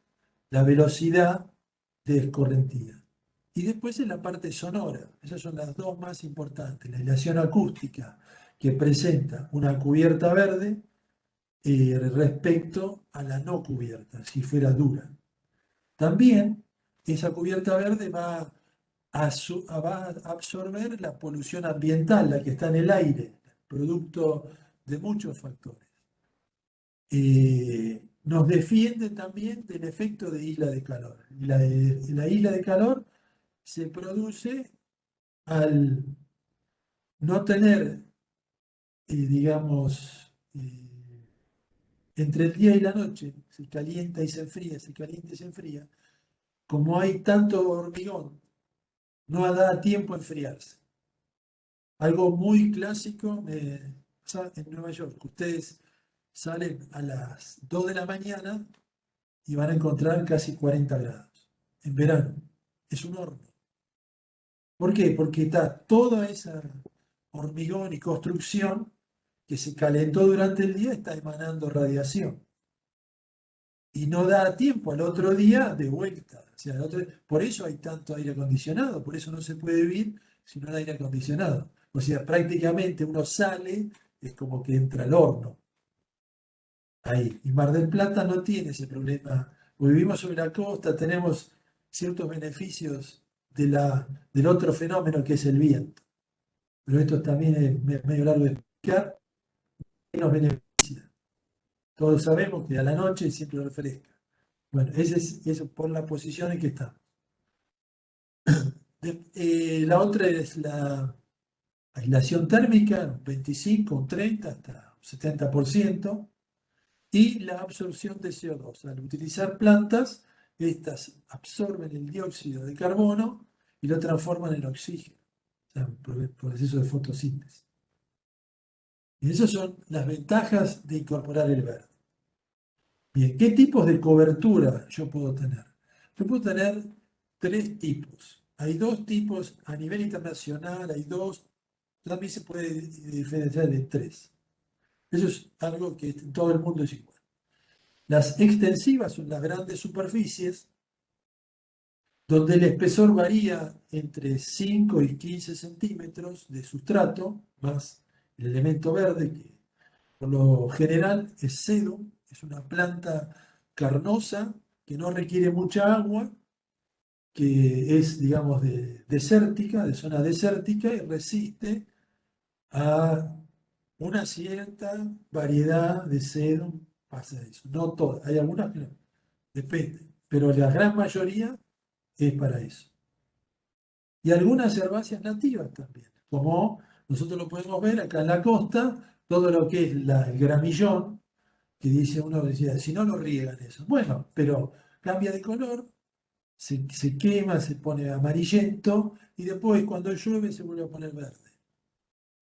la velocidad de escorrentía. Y después en la parte sonora, esas son las dos más importantes, la aislación acústica que presenta una cubierta verde respecto a la no cubierta, si fuera dura. También esa cubierta verde va a absorber la polución ambiental, la que está en el aire, producto de muchos factores. Nos defiende también del efecto de isla de calor. La isla de calor se produce al no tener, digamos, entre el día y la noche, se calienta y se enfría, se calienta y se enfría, como hay tanto hormigón, no da tiempo a enfriarse. Algo muy clásico pasa en Nueva York. Ustedes salen a las 2 de la mañana y van a encontrar casi 40 grados en verano. Es un horno. ¿Por qué? Porque está toda esa hormigón y construcción que se calentó durante el día está emanando radiación. Y no da tiempo al otro día de vuelta. O sea, por eso hay tanto aire acondicionado, por eso no se puede vivir si no hay aire acondicionado. O sea, prácticamente uno sale, es como que entra al horno. Ahí. Y Mar del Plata no tiene ese problema. Vivimos sobre la costa, tenemos ciertos beneficios del otro fenómeno que es el viento. Pero esto también es medio largo de explicar. ¿Qué nos beneficia? Todos sabemos que a la noche siempre refresca. Bueno, eso por la posición en que está. La otra es la aislación térmica, un 25, un 30, hasta un 70%. Y la absorción de CO2. Al utilizar plantas, estas absorben el dióxido de carbono y lo transforman en oxígeno, o sea, por el proceso de fotosíntesis. Y esas son las ventajas de incorporar el verde. Bien, ¿qué tipos de cobertura yo puedo tener? Yo puedo tener tres tipos. Hay dos tipos a nivel internacional, hay dos, también se puede diferenciar de tres. Eso es algo que en todo el mundo es igual. Las extensivas son las grandes superficies donde el espesor varía entre 5 y 15 centímetros de sustrato, más el elemento verde, que por lo general es sedum, es una planta carnosa que no requiere mucha agua, que es, digamos, desértica, de zona desértica y resiste a una cierta variedad de sedum, pasa eso. No todas, hay algunas que no, depende, pero la gran mayoría es para eso. Y algunas herbáceas nativas también, como nosotros lo podemos ver acá en la costa, todo lo que es el gramillón, que dice uno, decía, si no lo riegan eso. Bueno, pero cambia de color, se quema, se pone amarillento y después cuando llueve se vuelve a poner verde.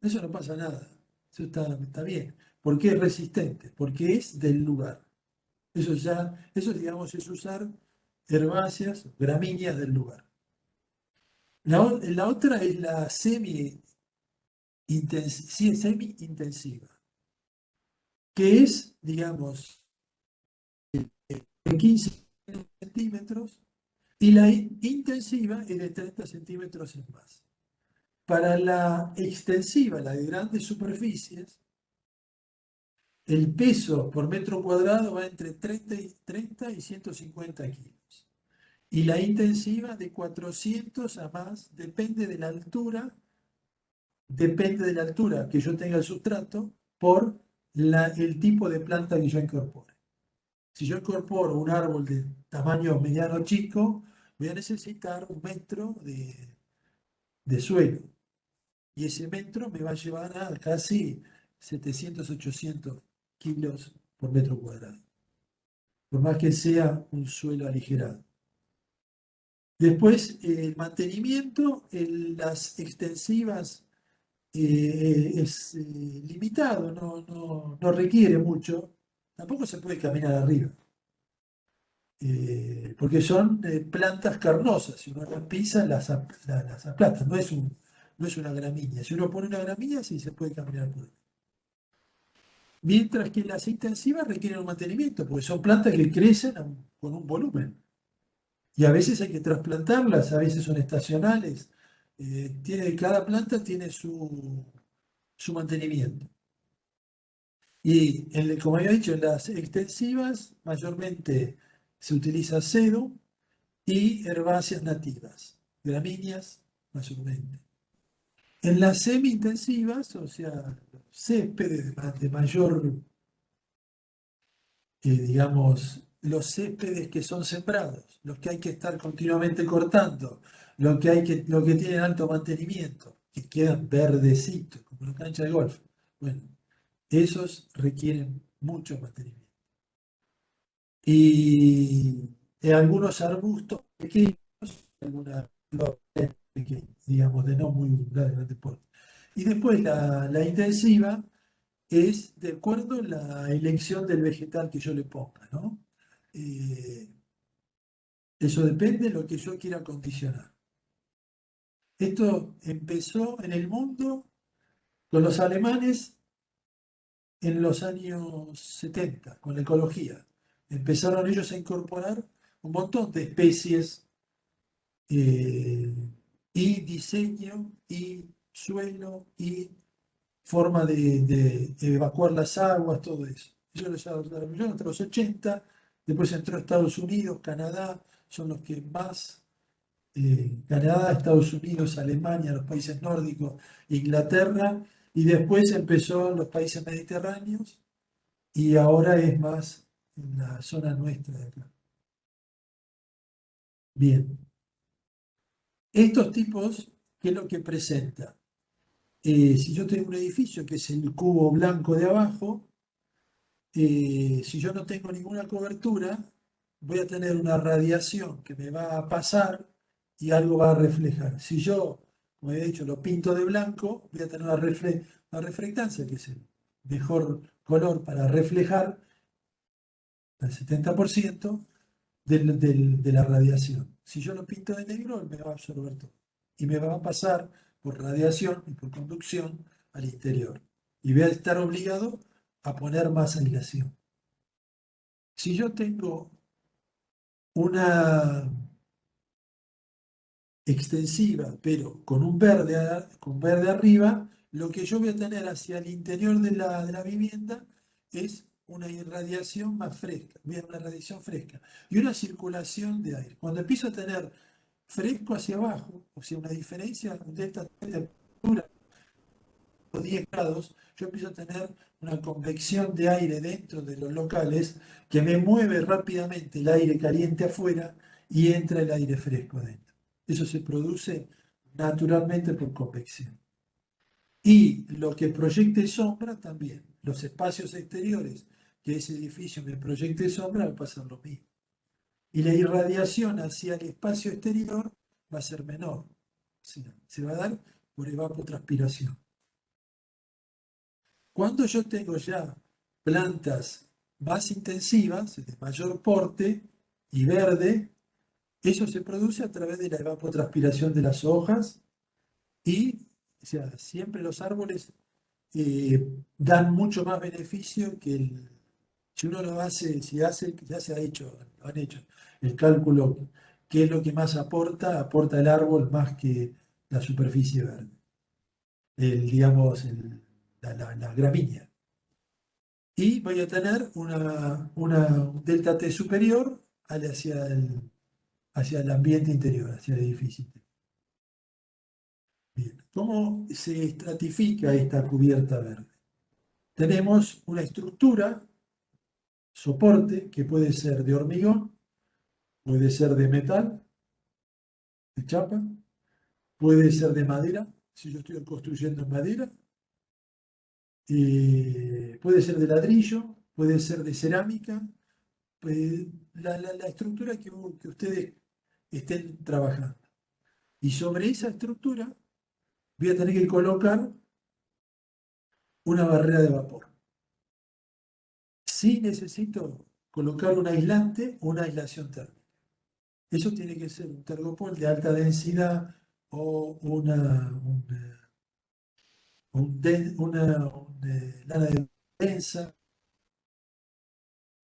Eso no pasa nada, eso está bien. ¿Por qué es resistente? Porque es del lugar. Eso digamos es usar herbáceas, gramíneas del lugar. La otra es la semi-intensiva, que es, digamos, de 15 centímetros y la intensiva es de 30 centímetros en más. Para la extensiva, la de grandes superficies, el peso por metro cuadrado va entre 30 y 150 kilos. Y la intensiva de 400 a más, depende de la altura que yo tenga el sustrato por el tipo de planta que yo incorpore. Si yo incorporo un árbol de tamaño mediano o chico, voy a necesitar 1 metro de suelo. Y ese metro me va a llevar a casi 700, 800 kilos por metro cuadrado. Por más que sea un suelo aligerado. Después, el mantenimiento, las extensivas es limitado, no requiere mucho. Tampoco se puede caminar arriba, porque son plantas carnosas. Si uno las pisa, las aplasta. No es una gramínea. Si uno pone una gramínea, sí se puede caminar por ahí. Mientras que las intensivas requieren un mantenimiento, porque son plantas que crecen con un volumen. Y a veces hay que trasplantarlas, a veces son estacionales. Cada planta tiene su mantenimiento. Y como había dicho, en las extensivas mayormente se utiliza sedum y herbáceas nativas, gramíneas mayormente. En las semi-intensivas, o sea, céspedes de mayor, digamos, los céspedes que son sembrados, los que hay que estar continuamente cortando, lo que tienen alto mantenimiento, que quedan verdecitos, como la cancha de golf. Bueno, esos requieren mucho mantenimiento. Y algunos arbustos pequeños, algunas flores pequeñas, digamos, de no muy grande porte. Y después la intensiva es de acuerdo a la elección del vegetal que yo le ponga, ¿no? Eh, Eso depende de lo que yo quiera condicionar. Esto empezó en el mundo Con los alemanes en los años 70, con la ecología. Empezaron ellos a incorporar un montón de especies eh, y diseño y suelo y forma de evacuar las aguas, todo eso. Ellos lo desarrollaron hasta los 80, después entró Estados Unidos, Canadá, son los que más, Canadá, Estados Unidos, Alemania, los países nórdicos, Inglaterra, y después empezó en los países mediterráneos y ahora es más en la zona nuestra de acá. Bien, estos tipos, ¿qué es lo que presenta? Si yo tengo un edificio que es el cubo blanco de abajo, si yo no tengo ninguna cobertura, voy a tener una radiación que me va a pasar y algo va a reflejar. Si yo, como he dicho, lo pinto de blanco, voy a tener una reflectancia, que es el mejor color para reflejar el 70% de la radiación. Si yo lo pinto de negro, me va a absorber todo. Y me va a pasar por radiación y por conducción al interior. Y voy a estar obligado a poner más aislación. Si yo tengo una extensiva, pero con verde arriba, lo que yo voy a tener hacia el interior de la vivienda es una irradiación más fresca, una radiación fresca y una circulación de aire. Cuando empiezo a tener fresco hacia abajo, o sea, una diferencia, un delta de temperatura de 10 grados, yo empiezo a tener una convección de aire dentro de los locales que me mueve rápidamente el aire caliente afuera y entra el aire fresco adentro. Eso se produce naturalmente por convección. Y lo que proyecte sombra también, los espacios exteriores que ese edificio me proyecte sombra va a pasar lo mismo. Y la irradiación hacia el espacio exterior va a ser menor. Se va a dar por evapotranspiración. Cuando yo tengo ya plantas más intensivas, de mayor porte y verde, eso se produce a través de la evapotranspiración de las hojas y, o sea, siempre los árboles dan mucho más beneficio que si uno lo hace, si hace, ya se ha hecho, lo han hecho el cálculo, qué es lo que más aporta el árbol más que la superficie verde, digamos, la gramínea. Y voy a tener un delta T superior hacia el ambiente interior, hacia el edificio. Bien. ¿Cómo se estratifica esta cubierta verde? Tenemos una estructura, soporte, que puede ser de hormigón, puede ser de metal, de chapa, puede ser de madera, si yo estoy construyendo en madera, puede ser de ladrillo, puede ser de cerámica, la estructura que ustedes estén trabajando. Y sobre esa estructura voy a tener que colocar una barrera de vapor. Si necesito colocar un aislante o una aislación térmica. Eso tiene que ser un tergopol de alta densidad o una lana de densa,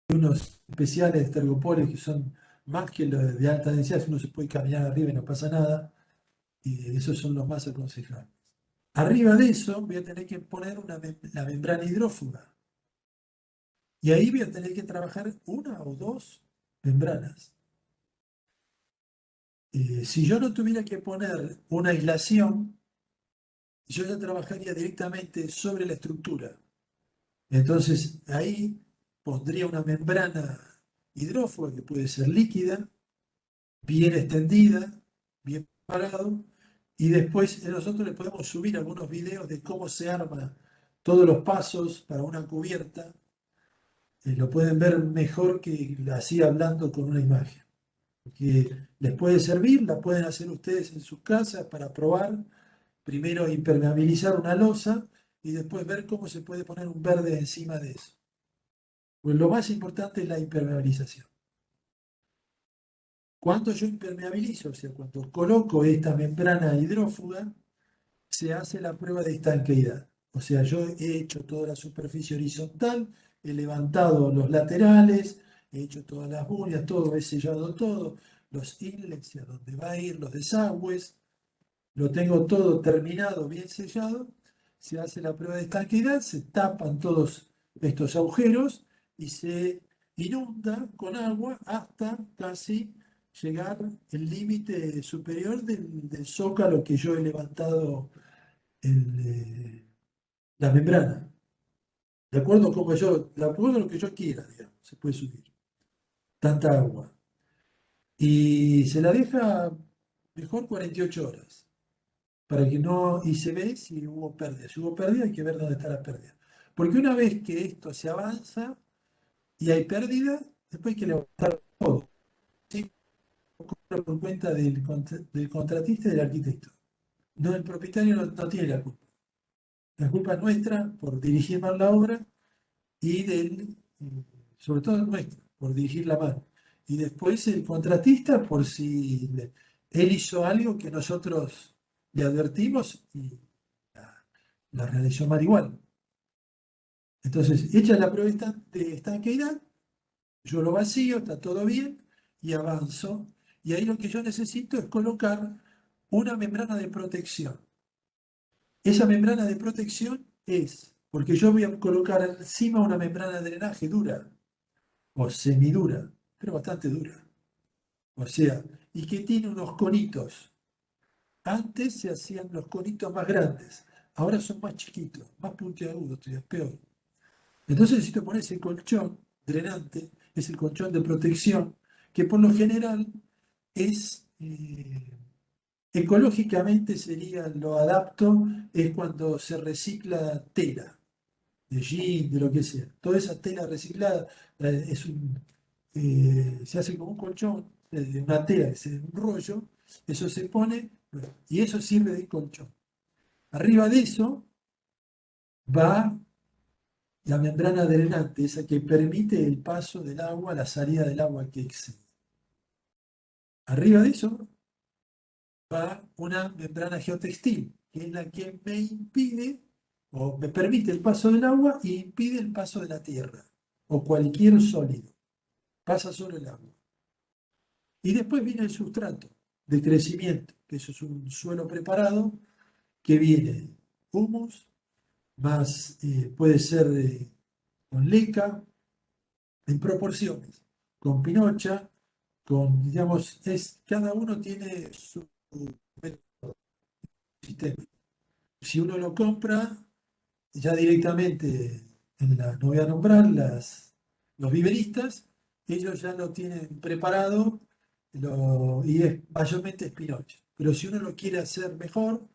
unos especiales tergopoles que son más que los de alta densidad, uno se puede caminar arriba y no pasa nada, y esos son los más aconsejables. Arriba de eso voy a tener que poner la membrana hidrófuga. Y ahí voy a tener que trabajar una o dos membranas. Si yo no tuviera que poner una aislación, yo ya trabajaría directamente sobre la estructura. Entonces ahí pondría una membrana hidrófuga que puede ser líquida, bien extendida, bien parado, y después nosotros le podemos subir algunos videos de cómo se arma todos los pasos para una cubierta. Lo pueden ver mejor que así hablando con una imagen. Que les puede servir, la pueden hacer ustedes en sus casas para probar. Primero impermeabilizar una losa y después ver cómo se puede poner un verde encima de eso. Pues lo más importante es la impermeabilización. Cuando yo impermeabilizo, o sea, cuando coloco esta membrana hidrófuga, se hace la prueba de estanqueidad. O sea, yo he hecho toda la superficie horizontal, he levantado los laterales, he hecho todas las bullas, todo, he sellado todo, los inlets, a donde va a ir los desagües, lo tengo todo terminado, bien sellado. Se hace la prueba de estanqueidad, se tapan todos estos agujeros y se inunda con agua hasta casi llegar el límite superior del zócalo que yo he levantado el, la membrana. De acuerdo, como yo, de acuerdo a lo que yo quiera, digamos, se puede subir tanta agua. Y se la deja mejor 48 horas, para que no, y se ve si hubo pérdida. Si hubo pérdida, hay que ver dónde está la pérdida. Porque una vez que esto se avanza y hay pérdida, después hay que levantar todo. ¿Sí? Por cuenta del contratista y del arquitecto. No, el propietario no tiene la culpa. La culpa es nuestra por dirigir mal la obra y sobre todo nuestra, por dirigirla mal. Y después el contratista por si él hizo algo que nosotros le advertimos y la, la realizó mal igual. Entonces, hecha la prueba de estanqueidad, yo lo vacío, está todo bien y avanzo. Y ahí lo que yo necesito es colocar una membrana de protección. Esa membrana de protección es, porque yo voy a colocar encima una membrana de drenaje dura o semidura, pero bastante dura. O sea, y que tiene unos conitos. Antes se hacían los conitos más grandes, ahora son más chiquitos, más puntiagudos, todavía peor. Entonces necesito poner ese colchón drenante, es el colchón de protección, que por lo general es ecológicamente sería, lo adapto, es cuando se recicla tela de jean, de lo que sea. Toda esa tela reciclada se hace como un colchón, de una tela, un rollo, eso se pone y eso sirve de colchón. Arriba de eso va la membrana drenante, esa que permite el paso del agua, la salida del agua que excede. Arriba de eso va una membrana geotextil, que es la que me impide o me permite el paso del agua y impide el paso de la tierra o cualquier sólido. Pasa solo el agua. Y después viene el sustrato de crecimiento, que eso es un suelo preparado que viene humus, más puede ser con leca, en proporciones, con pinocha, digamos, cada uno tiene su sistema. Si uno lo compra, ya directamente, no voy a nombrar los viveristas, ellos ya lo tienen preparado y es mayormente es pinocha. Pero si uno lo quiere hacer mejor,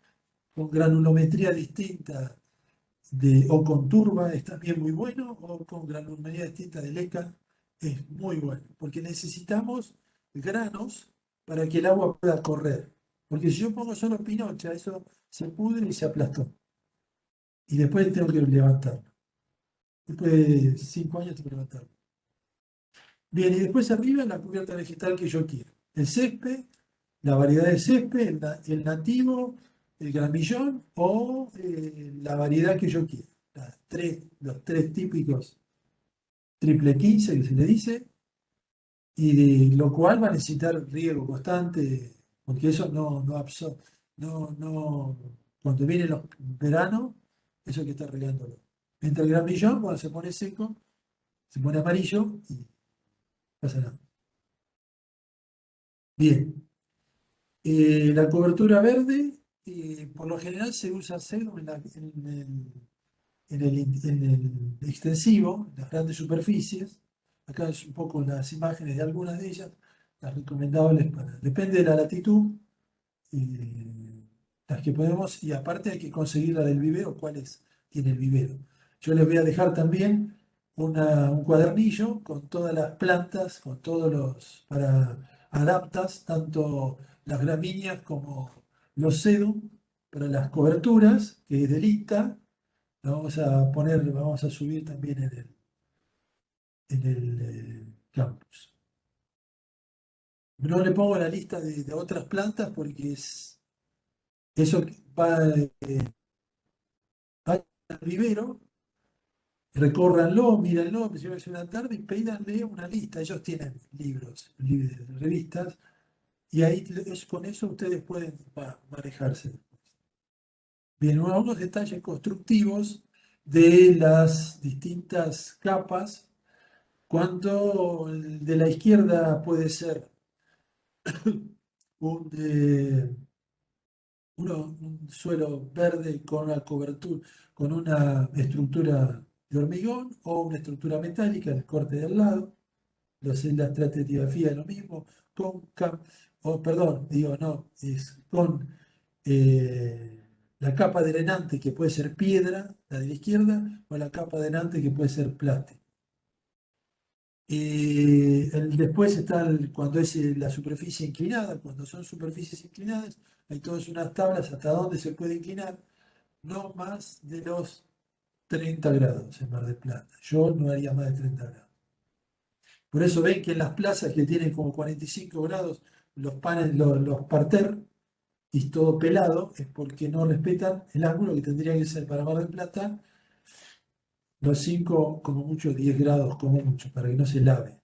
con granulometría distinta o con turba es también muy bueno, o con granulometría distinta de leca es muy bueno, porque necesitamos granos para que el agua pueda correr. Porque si yo pongo solo pinocha, eso se pudre y se aplastó. Y después tengo que levantarlo. Después de 5 años tengo que levantarlo. Bien, y después arriba la cubierta vegetal que yo quiero. El césped, la variedad de césped, el nativo, el gramillón o la variedad que yo quiero. Los tres típicos triple 15 que se le dice, y de lo cual va a necesitar riego constante, porque eso no absorbe, no, cuando viene el verano, eso hay que estar regándolo. Mientras el gramillón, cuando se pone seco, se pone amarillo y pasa nada. Bien. La cobertura verde, por lo general se usa cedro en el extensivo, en las grandes superficies. Acá es un poco las imágenes de algunas de ellas, las recomendables depende de la latitud, eh, las que podemos, y aparte hay que conseguir la del vivero, cuáles tiene el vivero. Yo les voy a dejar también un cuadernillo con todas las plantas, con todos para adaptas, tanto las gramíneas como los sedum, para las coberturas, que es del INTA, la vamos a poner, vamos a subir también en el campus. No le pongo la lista de otras plantas porque eso va al vivero, recórranlo, mírenlo, llévense una tarde y pídanle una lista. Ellos tienen libros, revistas, y ahí con eso ustedes pueden manejarse. Bien, unos detalles constructivos de las distintas capas. Cuando el de la izquierda puede ser un, un suelo verde con una cobertura, con una estructura de hormigón o una estructura metálica, el corte del lado. La estratigrafía es lo mismo, con, perdón, digo, no, es con la capa drenante que puede ser piedra, la de la izquierda, o la capa drenante que puede ser plástico. Después está cuando es la superficie inclinada, cuando son superficies inclinadas, hay todas unas tablas hasta dónde se puede inclinar, no más de los 30 grados en Mar del Plata. Yo no haría más de 30 grados. Por eso ven que en las plazas que tienen como 45 grados, los paneles, los parterres, y todo pelado, es porque no respetan el ángulo que tendría que ser para Mar del Plata, los 5, como mucho 10 grados, como mucho, para que no se lave.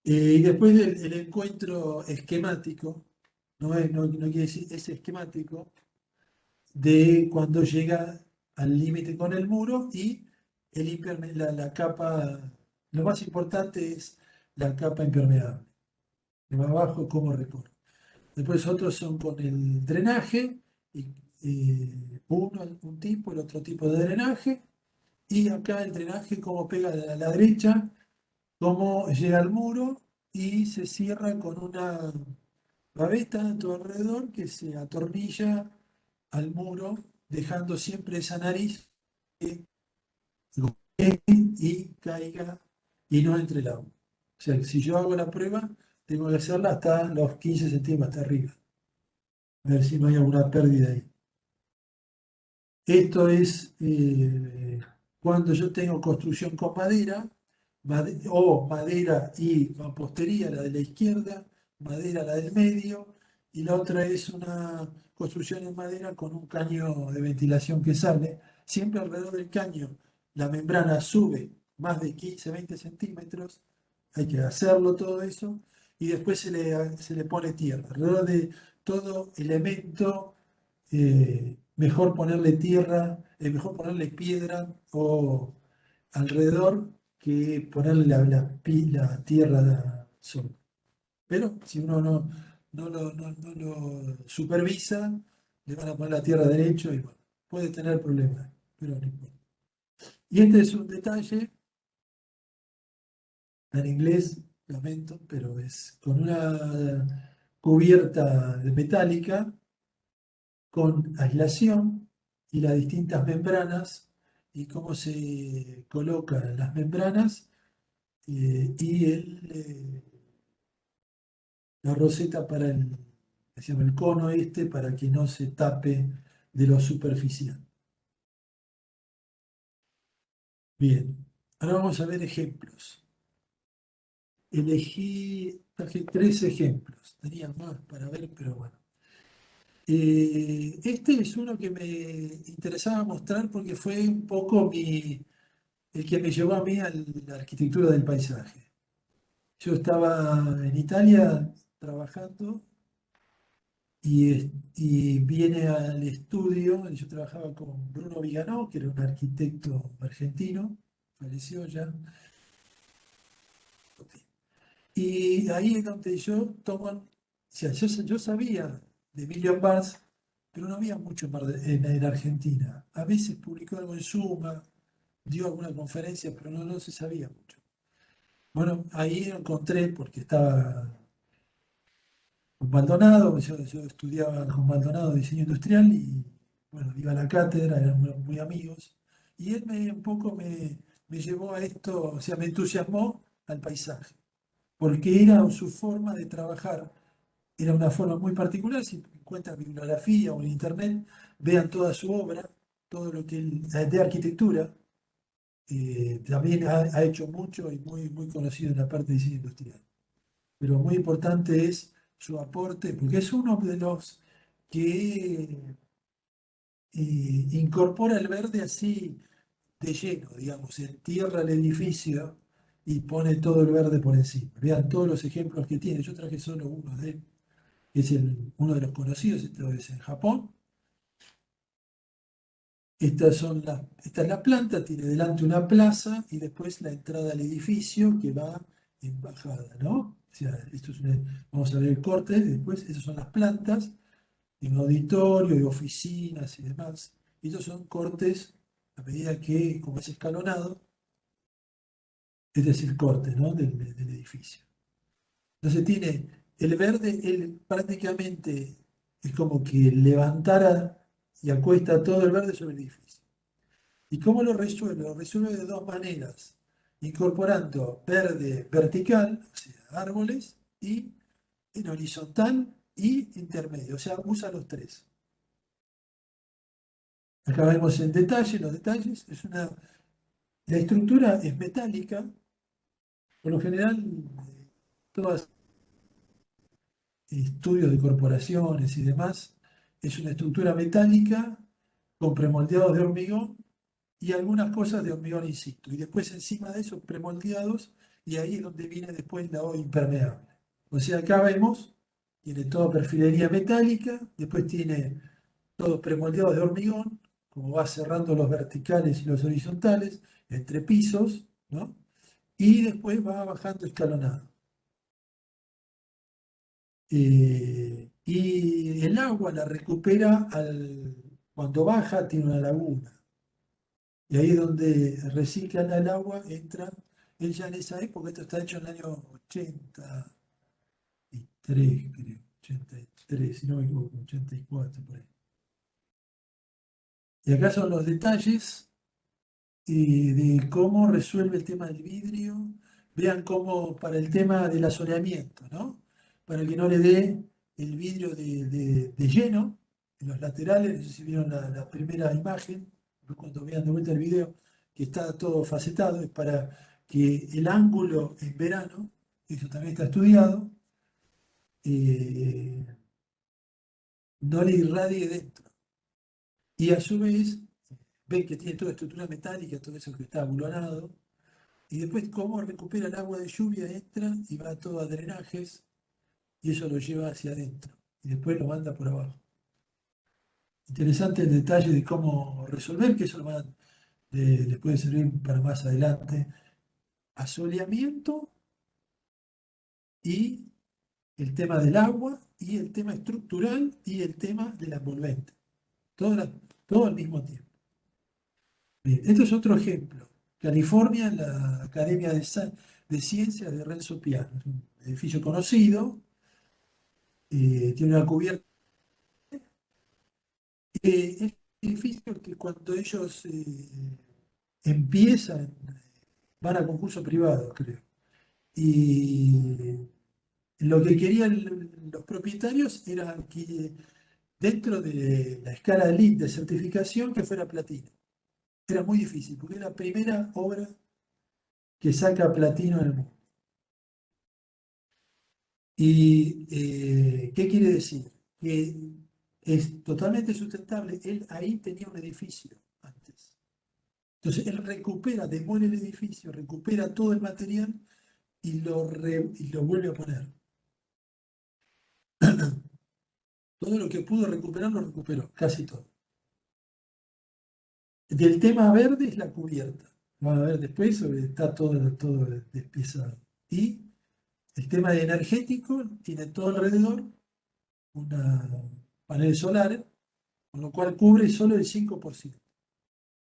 Y después del encuentro esquemático, no quiere decir, es esquemático, de cuando llega al límite con el muro y la capa, lo más importante es la capa impermeable. De más abajo, cómo recorre. Después otros son con el drenaje, un tipo, el otro tipo de drenaje, y acá el drenaje cómo pega a la derecha, cómo llega al muro y se cierra con una gaveta a todo alrededor que se atornilla al muro, dejando siempre esa nariz que golpee y caiga y no entre el agua. O sea, que si yo hago la prueba, tengo que hacerla hasta los 15 centímetros hasta arriba, a ver si no hay alguna pérdida ahí. Esto es cuando yo tengo construcción con madera, o madera y mampostería, la de la izquierda, madera la del medio, y la otra es una construcción en madera con un caño de ventilación que sale. Siempre alrededor del caño la membrana sube más de 15, 20 centímetros, hay que hacerlo todo eso, y después se le pone tierra. Alrededor de todo elemento mejor ponerle tierra, mejor ponerle piedra o alrededor que ponerle la tierra sola. Pero si uno no lo supervisa, le van a poner la tierra derecho y bueno, puede tener problemas, pero no importa. Y este es un detalle, en inglés, lamento, pero es con una cubierta de metálica con aislación y las distintas membranas y cómo se colocan las membranas y la roseta para decíamos, el cono este para que no se tape de lo superficial. Bien, ahora vamos a ver ejemplos. Traje 3 ejemplos, tenía más para ver, pero bueno. Este es uno que me interesaba mostrar porque fue un poco el que me llevó a mí a la arquitectura del paisaje. Yo estaba en Italia trabajando y viene al estudio, yo trabajaba con Bruno Viganò, que era un arquitecto argentino, falleció ya, y ahí es donde o sea, yo sabía de Emilio Barz, pero no había mucho en Argentina. A veces publicó algo en Suma, dio alguna conferencia, pero no se sabía mucho. Bueno, ahí encontré, porque estaba con Maldonado, yo estudiaba con Maldonado diseño industrial y bueno, iba a la cátedra, éramos muy amigos. Y él un poco me llevó a esto, o sea, me entusiasmó al paisaje, porque era su forma de trabajar, era una forma muy particular. Si encuentran bibliografía o en internet, vean toda su obra, todo lo que él, de arquitectura, también ha hecho mucho y muy conocido en la parte de diseño industrial. Pero muy importante es su aporte, porque es uno de los que incorpora el verde así de lleno, digamos, entierra el edificio y pone todo el verde por encima. Vean todos los ejemplos que tiene. Yo traje solo uno de él, que es uno de los conocidos, esto es en Japón. Esta es la planta, tiene delante una plaza y después la entrada al edificio que va en bajada, ¿no? O sea, vamos a ver el corte, después esas son las plantas, en auditorio, y oficinas y demás. Y estos son cortes a medida que, como es escalonado, es decir, cortes, ¿no? Del edificio. Entonces tiene el verde, él prácticamente es como que levantara y acuesta todo el verde sobre el edificio. ¿Y cómo lo resuelve? Lo resuelve de dos maneras, incorporando verde vertical, o sea, árboles, y en horizontal y intermedio, o sea, usa los tres. Acá vemos en detalle, los detalles, la estructura es metálica, por lo general, todos estudios de corporaciones y demás, es una estructura metálica con premoldeados de hormigón y algunas cosas de hormigón in situ. Y después encima de esos premoldeados, y ahí es donde viene después la hoja impermeable. O sea, acá vemos, tiene todo perfilería metálica, después tiene todo premoldeado de hormigón, como va cerrando los verticales y los horizontales, entre pisos, ¿no? Y después va bajando escalonado. Y el agua la recupera cuando baja, tiene una laguna. Y ahí es donde reciclan el agua, entra, él ya en esa época, esto está hecho en el año 83, creo, 83, si no me equivoco, 84, por ahí. Y acá son los detalles de cómo resuelve el tema del vidrio. Vean cómo para el tema del asoleamiento, ¿no? Para que no le dé el vidrio de lleno en los laterales, no sé si vieron la primera imagen, cuando vean de vuelta el video, que está todo facetado, es para que el ángulo en verano, eso también está estudiado, eh, no le irradie dentro. Y a su vez, ven que tiene toda estructura metálica, todo eso que está abulanado. Y después cómo recupera el agua de lluvia, entra y va todo a drenajes y eso lo lleva hacia adentro. Y después lo manda por abajo. Interesante el detalle de cómo resolver, que eso les puede servir para más adelante. Asoleamiento y el tema del agua y el tema estructural y el tema de la envolvente. Todo, todo al mismo tiempo. Bien, este es otro ejemplo. California, la Academia de Ciencias de Renzo Piano. Es un edificio conocido, tiene una cubierta. Es edificio que cuando ellos empiezan, van a concurso privado, creo. Y lo que querían los propietarios era que dentro de la escala de LEED de certificación que fuera platino. Era muy difícil, porque es la primera obra que saca platino en el mundo. ¿Y qué quiere decir? Que es totalmente sustentable. Él ahí tenía un edificio antes. Entonces él recupera, demole el edificio, recupera todo el material y lo vuelve a poner. Todo lo que pudo recuperar lo recuperó, casi todo. Del tema verde es la cubierta. Van a ver después, está todo despiezado. Y el tema de energético tiene todo alrededor una paneles solares, con lo cual cubre solo el 5%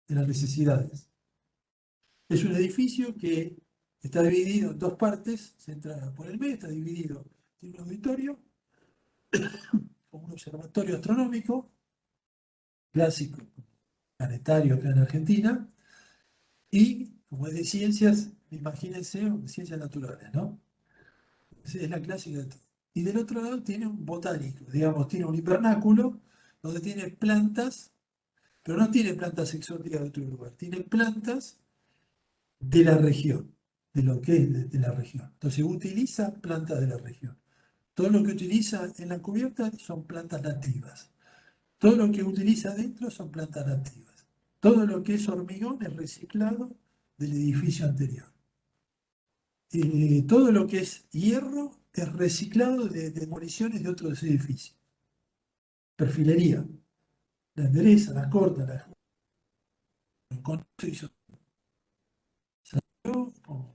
de las necesidades. Es un edificio que está dividido en dos partes, se entra por el medio, está dividido, tiene un auditorio, como un observatorio astronómico, clásico, planetario acá en Argentina, y como es de ciencias, imagínense, ciencias naturales, ¿no? Es la clásica de todo. Y del otro lado tiene un botánico, digamos, tiene un invernáculo donde tiene plantas, pero no tiene plantas exóticas de otro lugar, tiene plantas de la región, de lo que es de la región. Entonces utiliza plantas de la región. Todo lo que utiliza en la cubierta son plantas nativas. Todo lo que utiliza adentro son plantas nativas. Todo lo que es hormigón es reciclado del edificio anterior. Todo lo que es hierro es reciclado de demoliciones de otros edificios. Perfilería, la endereza, la corta, la con esto hizo. O-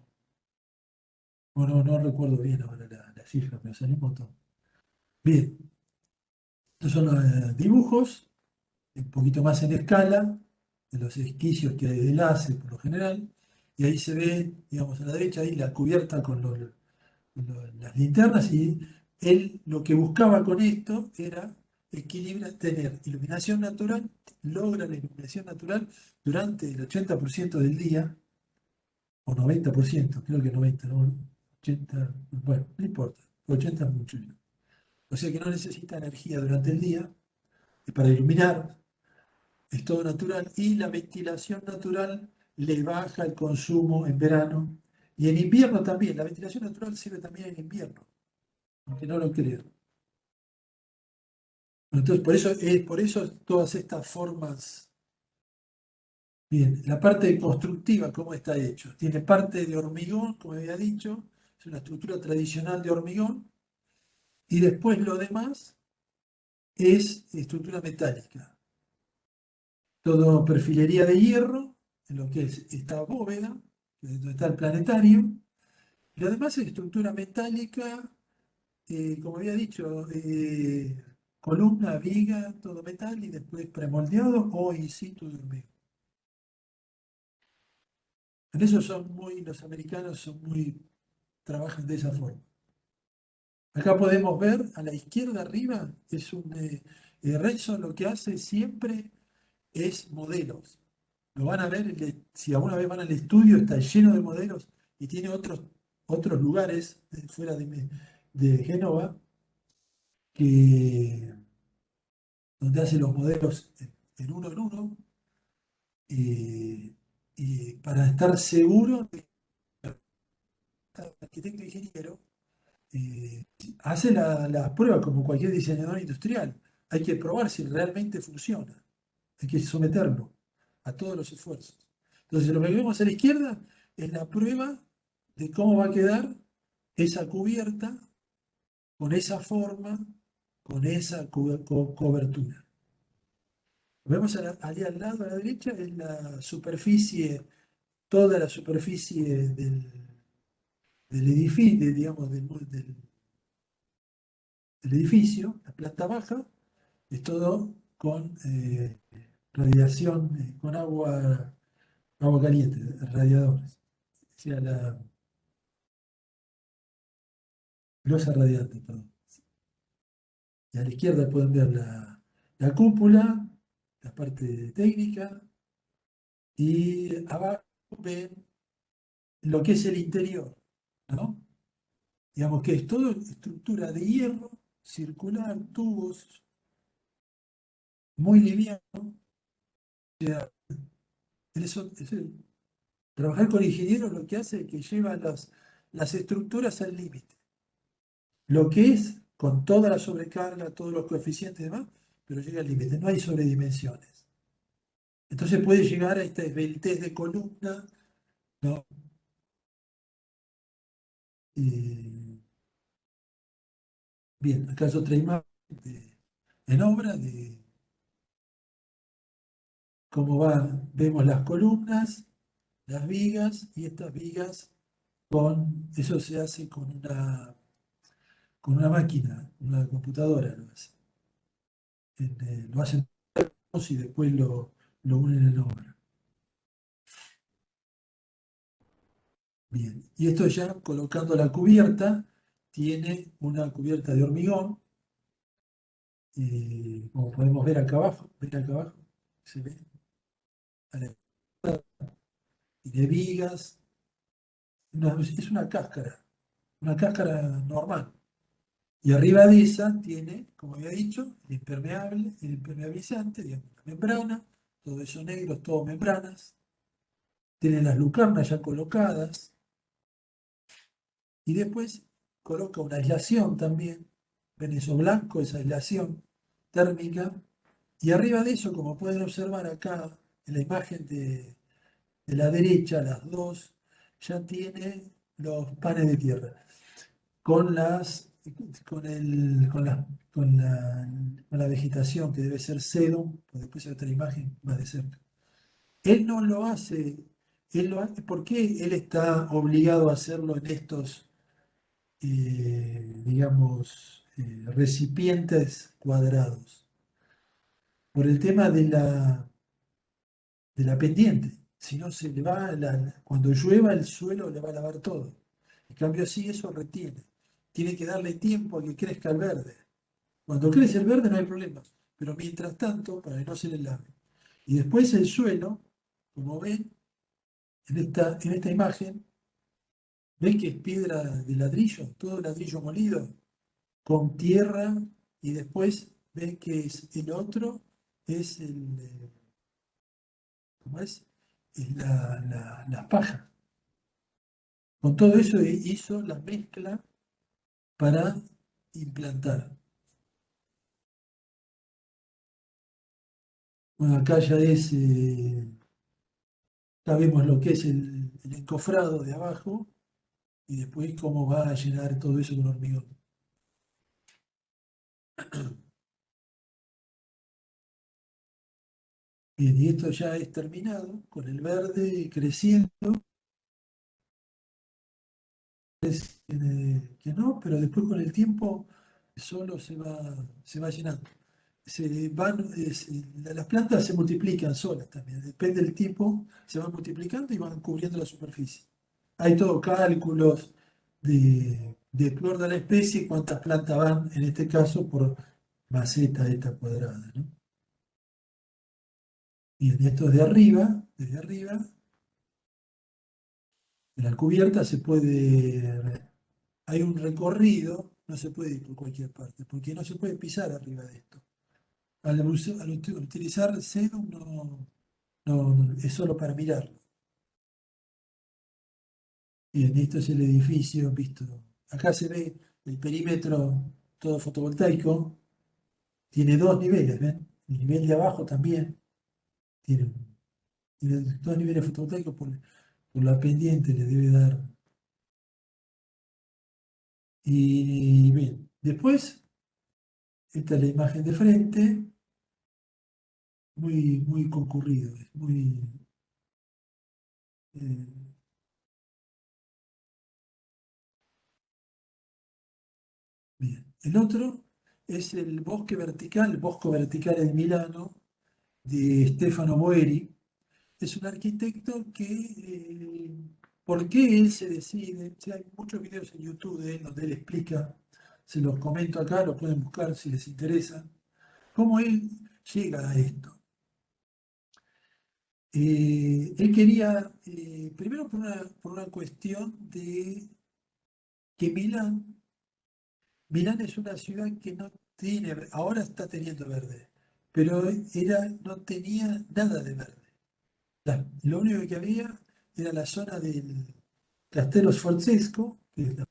no recuerdo bien ahora la cifra, pero salió un montón. Bien, estos son los dibujos, un poquito más en escala, de los esquicios que él hace por lo general, y ahí se ve, digamos, a la derecha, ahí la cubierta con las linternas, y él lo que buscaba con esto era equilibrar, tener iluminación natural, logra la iluminación natural durante el 80% del día, o 90%, creo que 90, ¿no? 80, bueno, no importa, 80 es mucho ya. O sea que no necesita energía durante el día para iluminar, es todo natural, y la ventilación natural le baja el consumo en verano, y en invierno también, la ventilación natural sirve también en invierno, aunque no lo crean. Entonces, por eso todas estas formas. Bien, la parte constructiva, ¿cómo está hecho? Tiene parte de hormigón, como había dicho, es una estructura tradicional de hormigón, y después lo demás es estructura metálica. Todo perfilería de hierro, en lo que es esta bóveda, que es donde está el planetario, y lo demás es estructura metálica, como había dicho, columna, viga, todo metal, y después premoldeado o in situ de hormigón. En eso los americanos trabajan de esa forma. Acá podemos ver a la izquierda arriba, Renzo lo que hace siempre es modelos. Lo van a ver, si alguna vez van al estudio, está lleno de modelos y tiene otros lugares fuera de Génova que, donde hace los modelos en uno, eh, y para estar seguro de que el arquitecto ingeniero hace la prueba como cualquier diseñador industrial. Hay que probar si realmente funciona. Hay que someterlo a todos los esfuerzos. Entonces, lo que vemos a la izquierda es la prueba de cómo va a quedar esa cubierta con esa forma, con esa cobertura. Lo vemos ahí al lado, a la derecha, es la superficie, toda la superficie del edificio, digamos, del edificio, la planta baja, es todo con radiación, con agua caliente, radiadores. O sea, la losa radiante, perdón. Y a la izquierda pueden ver la cúpula, la parte técnica, y abajo ven lo que es el interior, ¿no? Digamos que es toda estructura de hierro, circular, tubos, muy liviano. O sea, trabajar con ingenieros lo que hace es que lleva las estructuras al límite. Lo que es con toda la sobrecarga, todos los coeficientes y demás, pero llega al límite, no hay sobredimensiones. Entonces puede llegar a esta esbeltez de columna, ¿no? Bien, acá es otra imagen en obra de cómo vemos las columnas, las vigas, y estas vigas eso se hace con una máquina, una computadora lo hace. Lo hacen y después lo unen en obra. Bien, y esto ya colocando la cubierta, tiene una cubierta de hormigón, como podemos ver acá abajo, se ve, a la- y de vigas, es una cáscara normal. Y arriba de esa tiene, como había dicho, el impermeabilizante, digamos, la membrana, todo eso negro, todo membranas. Tiene las lucarnas ya colocadas, y después coloca una aislación también. Ven eso blanco, esa aislación térmica, Y arriba de eso, como pueden observar acá, en la imagen de la derecha, las dos, ya tiene los panes de tierra, con las, con el, con la vegetación, que debe ser sedum, pues después hay otra imagen más de cerca. Él no lo hace, ¿por qué él está obligado a hacerlo en estos, digamos, recipientes cuadrados? Por el tema de la pendiente. Si no, se le va, cuando llueva el suelo le va a lavar todo. En cambio, así eso retiene. Tiene que darle tiempo a que crezca el verde. Cuando crece el verde no hay problema, pero mientras tanto, para que no se le lave. Y después el suelo, como ven en esta imagen, ven que es piedra de ladrillo, todo ladrillo molido, con tierra, y después ven que es el otro, es ¿cómo es? Es la paja. Con todo eso hizo la mezcla para implantar. Bueno, acá ya vemos lo que es el encofrado de abajo y después cómo va a llenar todo eso con hormigón. Bien, y esto ya es terminado, con el verde creciendo, que no, pero después con el tiempo solo se va llenando. Las plantas se multiplican solas también, depende del tipo, se van multiplicando y van cubriendo la superficie. Hay todo cálculos de flor de la especie, cuántas plantas van, en este caso, por maceta esta cuadrada, ¿no? Y en esto desde arriba, en la cubierta hay un recorrido, no se puede ir por cualquier parte, porque no se puede pisar arriba de esto. Al utilizar sedum no, es solo para mirarlo. Bien, esto es el edificio visto. Acá se ve el perímetro todo fotovoltaico. Tiene dos niveles, ¿ven? El nivel de abajo también tiene, tiene dos niveles fotovoltaicos por la pendiente le debe dar. Y bien, después, esta es la imagen de frente, muy, muy concurrido, es muy eh, bien. El otro es el Bosco Vertical en Milano, de Stefano Boeri. Es un arquitecto que, ¿por qué él se decide? O sea, hay muchos videos en YouTube de él donde él explica, se los comento acá, los pueden buscar si les interesa, cómo él llega a esto. Él quería, primero por una cuestión de que Milán es una ciudad que no tiene, ahora está teniendo verde, pero no tenía nada de verde. Lo único que había era la zona del Castello Sforzesco, que es la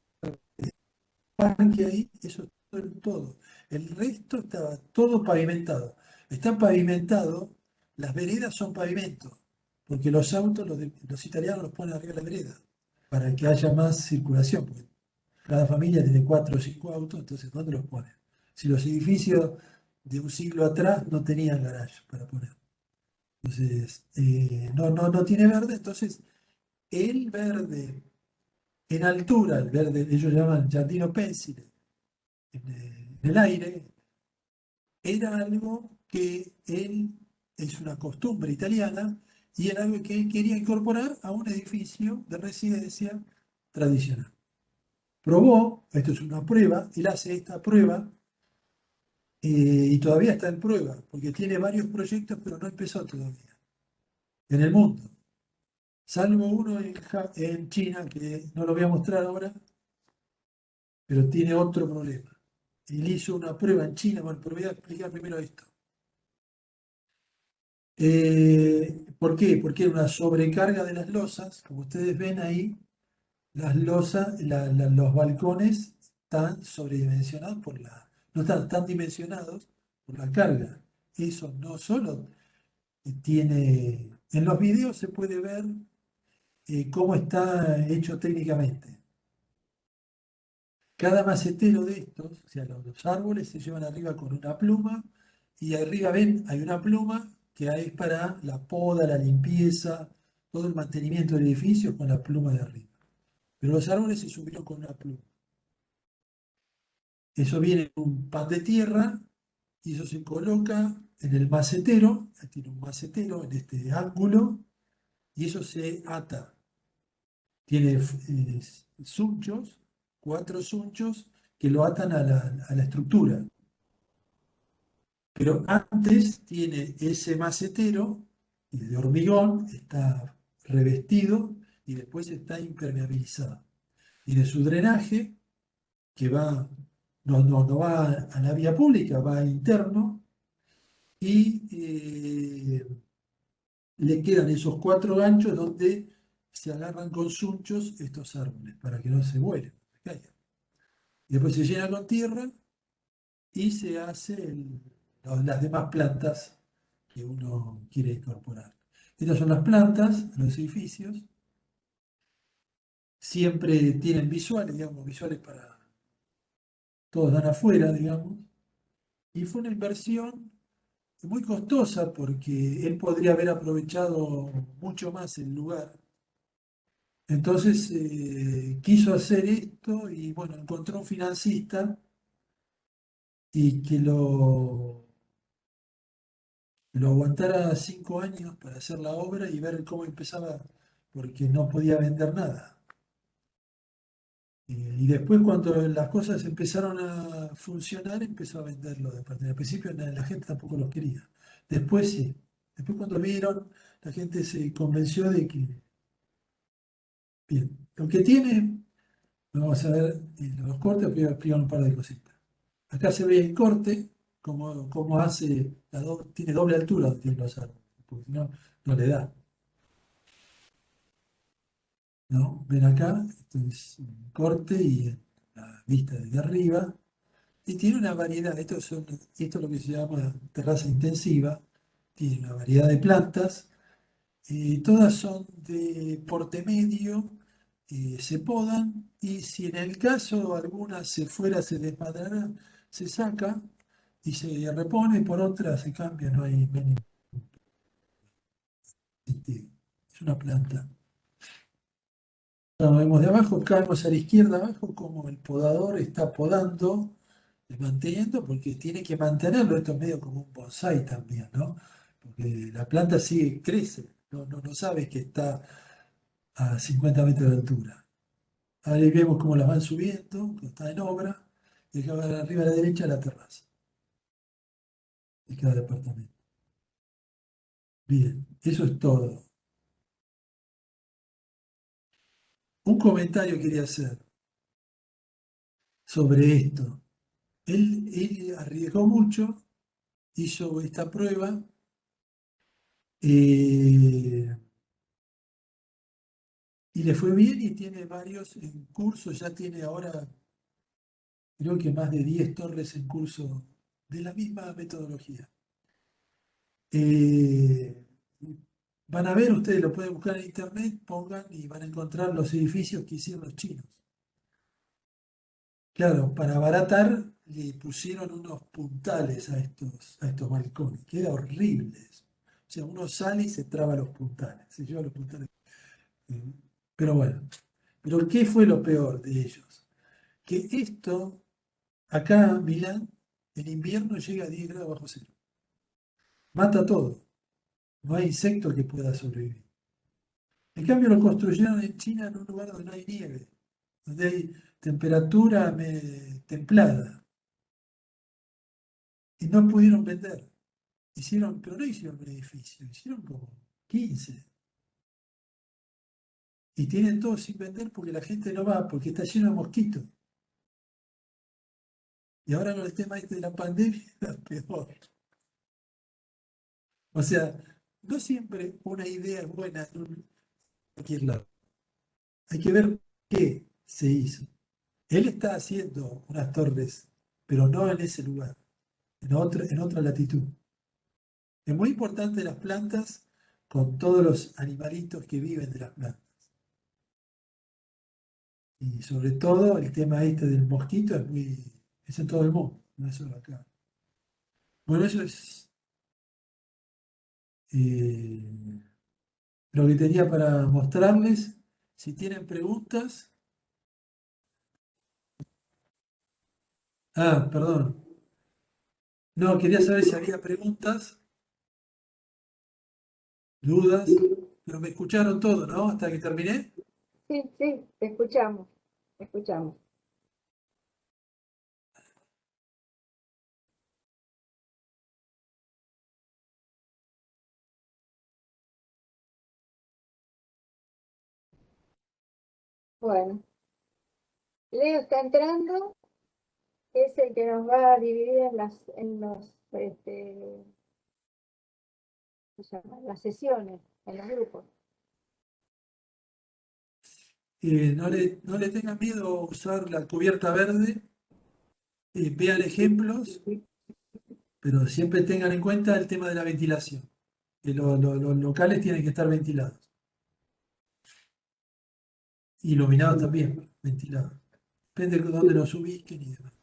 parque ahí, eso es todo. El resto estaba todo pavimentado. Está pavimentado, las veredas son pavimento, porque los autos, los italianos los ponen arriba de la vereda, para que haya más circulación, porque cada familia tiene 4 o 5 autos, entonces ¿dónde los ponen? Si los edificios de un siglo atrás no tenían garage para poner. Entonces, no tiene verde, entonces el verde en altura, el verde, ellos llaman giardino pensile, en el aire, era algo que él, es una costumbre italiana, y era algo que él quería incorporar a un edificio de residencia tradicional. Probó, esto es una prueba, él hace esta prueba y todavía está en prueba, porque tiene varios proyectos, pero no empezó todavía, en el mundo. Salvo uno en China, que no lo voy a mostrar ahora, pero tiene otro problema. Él hizo una prueba en China, bueno, pero voy a explicar primero esto. ¿Por qué? Porque era una sobrecarga de las losas, como ustedes ven ahí, las losas, los balcones están sobredimensionados no están tan dimensionados por la carga. eso no solo tiene, en los videos se puede ver cómo está hecho técnicamente. Cada macetero de estos, o sea, los árboles se llevan arriba con una pluma y arriba ven, hay una pluma que es para la poda, la limpieza, todo el mantenimiento del edificio con la pluma de arriba. Pero los árboles se subieron con una pluma. Eso viene en un pan de tierra y eso se coloca en el macetero, tiene un macetero en este ángulo y eso se ata. Tiene sunchos, 4 sunchos que lo atan a la estructura. Pero antes tiene ese macetero de hormigón, está revestido y después está impermeabilizado. Tiene su drenaje que va, no va a la vía pública, va interno y le quedan esos 4 ganchos donde se agarran con sunchos estos árboles para que no se vuelen, no se caigan. Y después se llena con tierra y se hace las demás plantas que uno quiere incorporar. Estas son las plantas, los edificios, siempre tienen visuales, digamos, visuales para todos dan afuera, digamos, y fue una inversión muy costosa porque él podría haber aprovechado mucho más el lugar. Entonces quiso hacer esto y bueno, encontró un financista y que lo aguantara 5 años para hacer la obra y ver cómo empezaba, porque no podía vender nada. Y después cuando las cosas empezaron a funcionar, empezó a venderlo de parte. Al principio la gente tampoco los quería. Después sí. Después cuando vieron, la gente se convenció de que, bien, lo que tiene, vamos a ver los cortes, voy a explicar un par de cositas. Acá se ve el corte, cómo hace, tiene doble altura tiene los árboles, porque si no, no le da. ¿No? Ven acá, esto es un corte y la vista desde arriba. Y tiene una variedad, esto es lo que se llama terraza intensiva, tiene una variedad de plantas, todas son de porte medio, se podan y si en el caso alguna se fuera, se desmadrará, se saca y se repone, por otra se cambia, no hay ningún sentido. Es una planta. Lo vemos de abajo, acá vemos a la izquierda abajo como el podador está podando, manteniendo, porque tiene que mantenerlo, esto es medio como un bonsái también, ¿no? Porque la planta sigue, crece, no sabes que está a 50 metros de altura. Ahí vemos cómo las van subiendo, que está en obra, y acá arriba a la derecha la terraza de cada departamento. Bien, eso es todo. Un comentario quería hacer sobre esto. Él arriesgó mucho, hizo esta prueba, eh, y le fue bien y tiene varios en curso, ya tiene ahora creo que más de 10 torres en curso de la misma metodología. Eh, Van a ver, ustedes lo pueden buscar en internet, pongan y van a encontrar los edificios que hicieron los chinos. Claro, para abaratar le pusieron unos puntales a estos balcones, que era horrible eso. O sea, uno sale y se traba los puntales, se lleva los puntales. Eh, Pero bueno, pero ¿qué fue lo peor de ellos? Que esto, acá en Milán, en invierno llega a 10 grados bajo cero. Mata todo. No hay insecto que pueda sobrevivir. En cambio, lo construyeron en China en un lugar donde no hay nieve, donde hay temperatura templada. Y no pudieron vender. Pero no hicieron un edificio, hicieron como 15. Y tienen todo sin vender porque la gente no va, porque está lleno de mosquitos. Y ahora con el tema este de la pandemia, es peor. O sea, no siempre una idea es buena en cualquier lado. Hay que ver qué se hizo. Él está haciendo unas torres, pero no en ese lugar, en otra latitud. Es muy importante las plantas con todos los animalitos que viven de las plantas. Y sobre todo el tema este del mosquito es en todo el mundo, no es solo acá. Bueno, eso es lo que tenía para mostrarles. Si tienen preguntas. Ah, perdón. No, quería saber si había preguntas, dudas, pero me escucharon todo, ¿no? Hasta que terminé. Sí, sí, te escuchamos, te escuchamos. Bueno, Leo está entrando, que es el que nos va a dividir ¿cómo se llama? Las sesiones, en los grupos. No le tengan miedo a usar la cubierta verde, vean ejemplos, pero siempre tengan en cuenta el tema de la ventilación, que los locales tienen que estar ventilados. Iluminados también, ventilados. Depende de dónde los ubiquen y demás.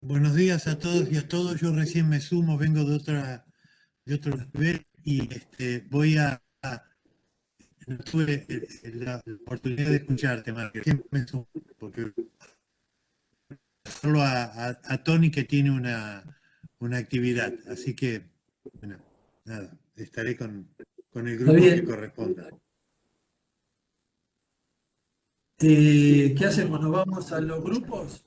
Buenos días a todos y a todos. Yo recién me sumo, vengo de otro nivel y no tuve la oportunidad de escucharte, Marco. Recién me sumo, porque solo a Tony que tiene una actividad. Así que, bueno, nada, estaré con el Está grupo que bien. corresponda. ¿Qué hacemos? ¿Nos vamos a los grupos?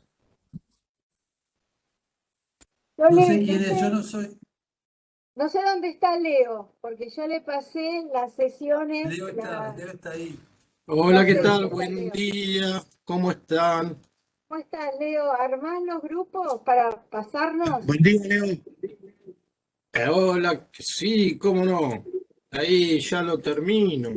No sé quién es, yo no soy. No sé dónde está Leo, porque yo le pasé las sesiones. Leo está ahí. Hola, No ¿qué sé tal? dónde está Buen Leo. día, ¿cómo están? ¿Cómo estás, Leo? ¿Armás los grupos para pasarnos? Buen día, Leo. Hola, sí, cómo no. Ahí ya lo termino.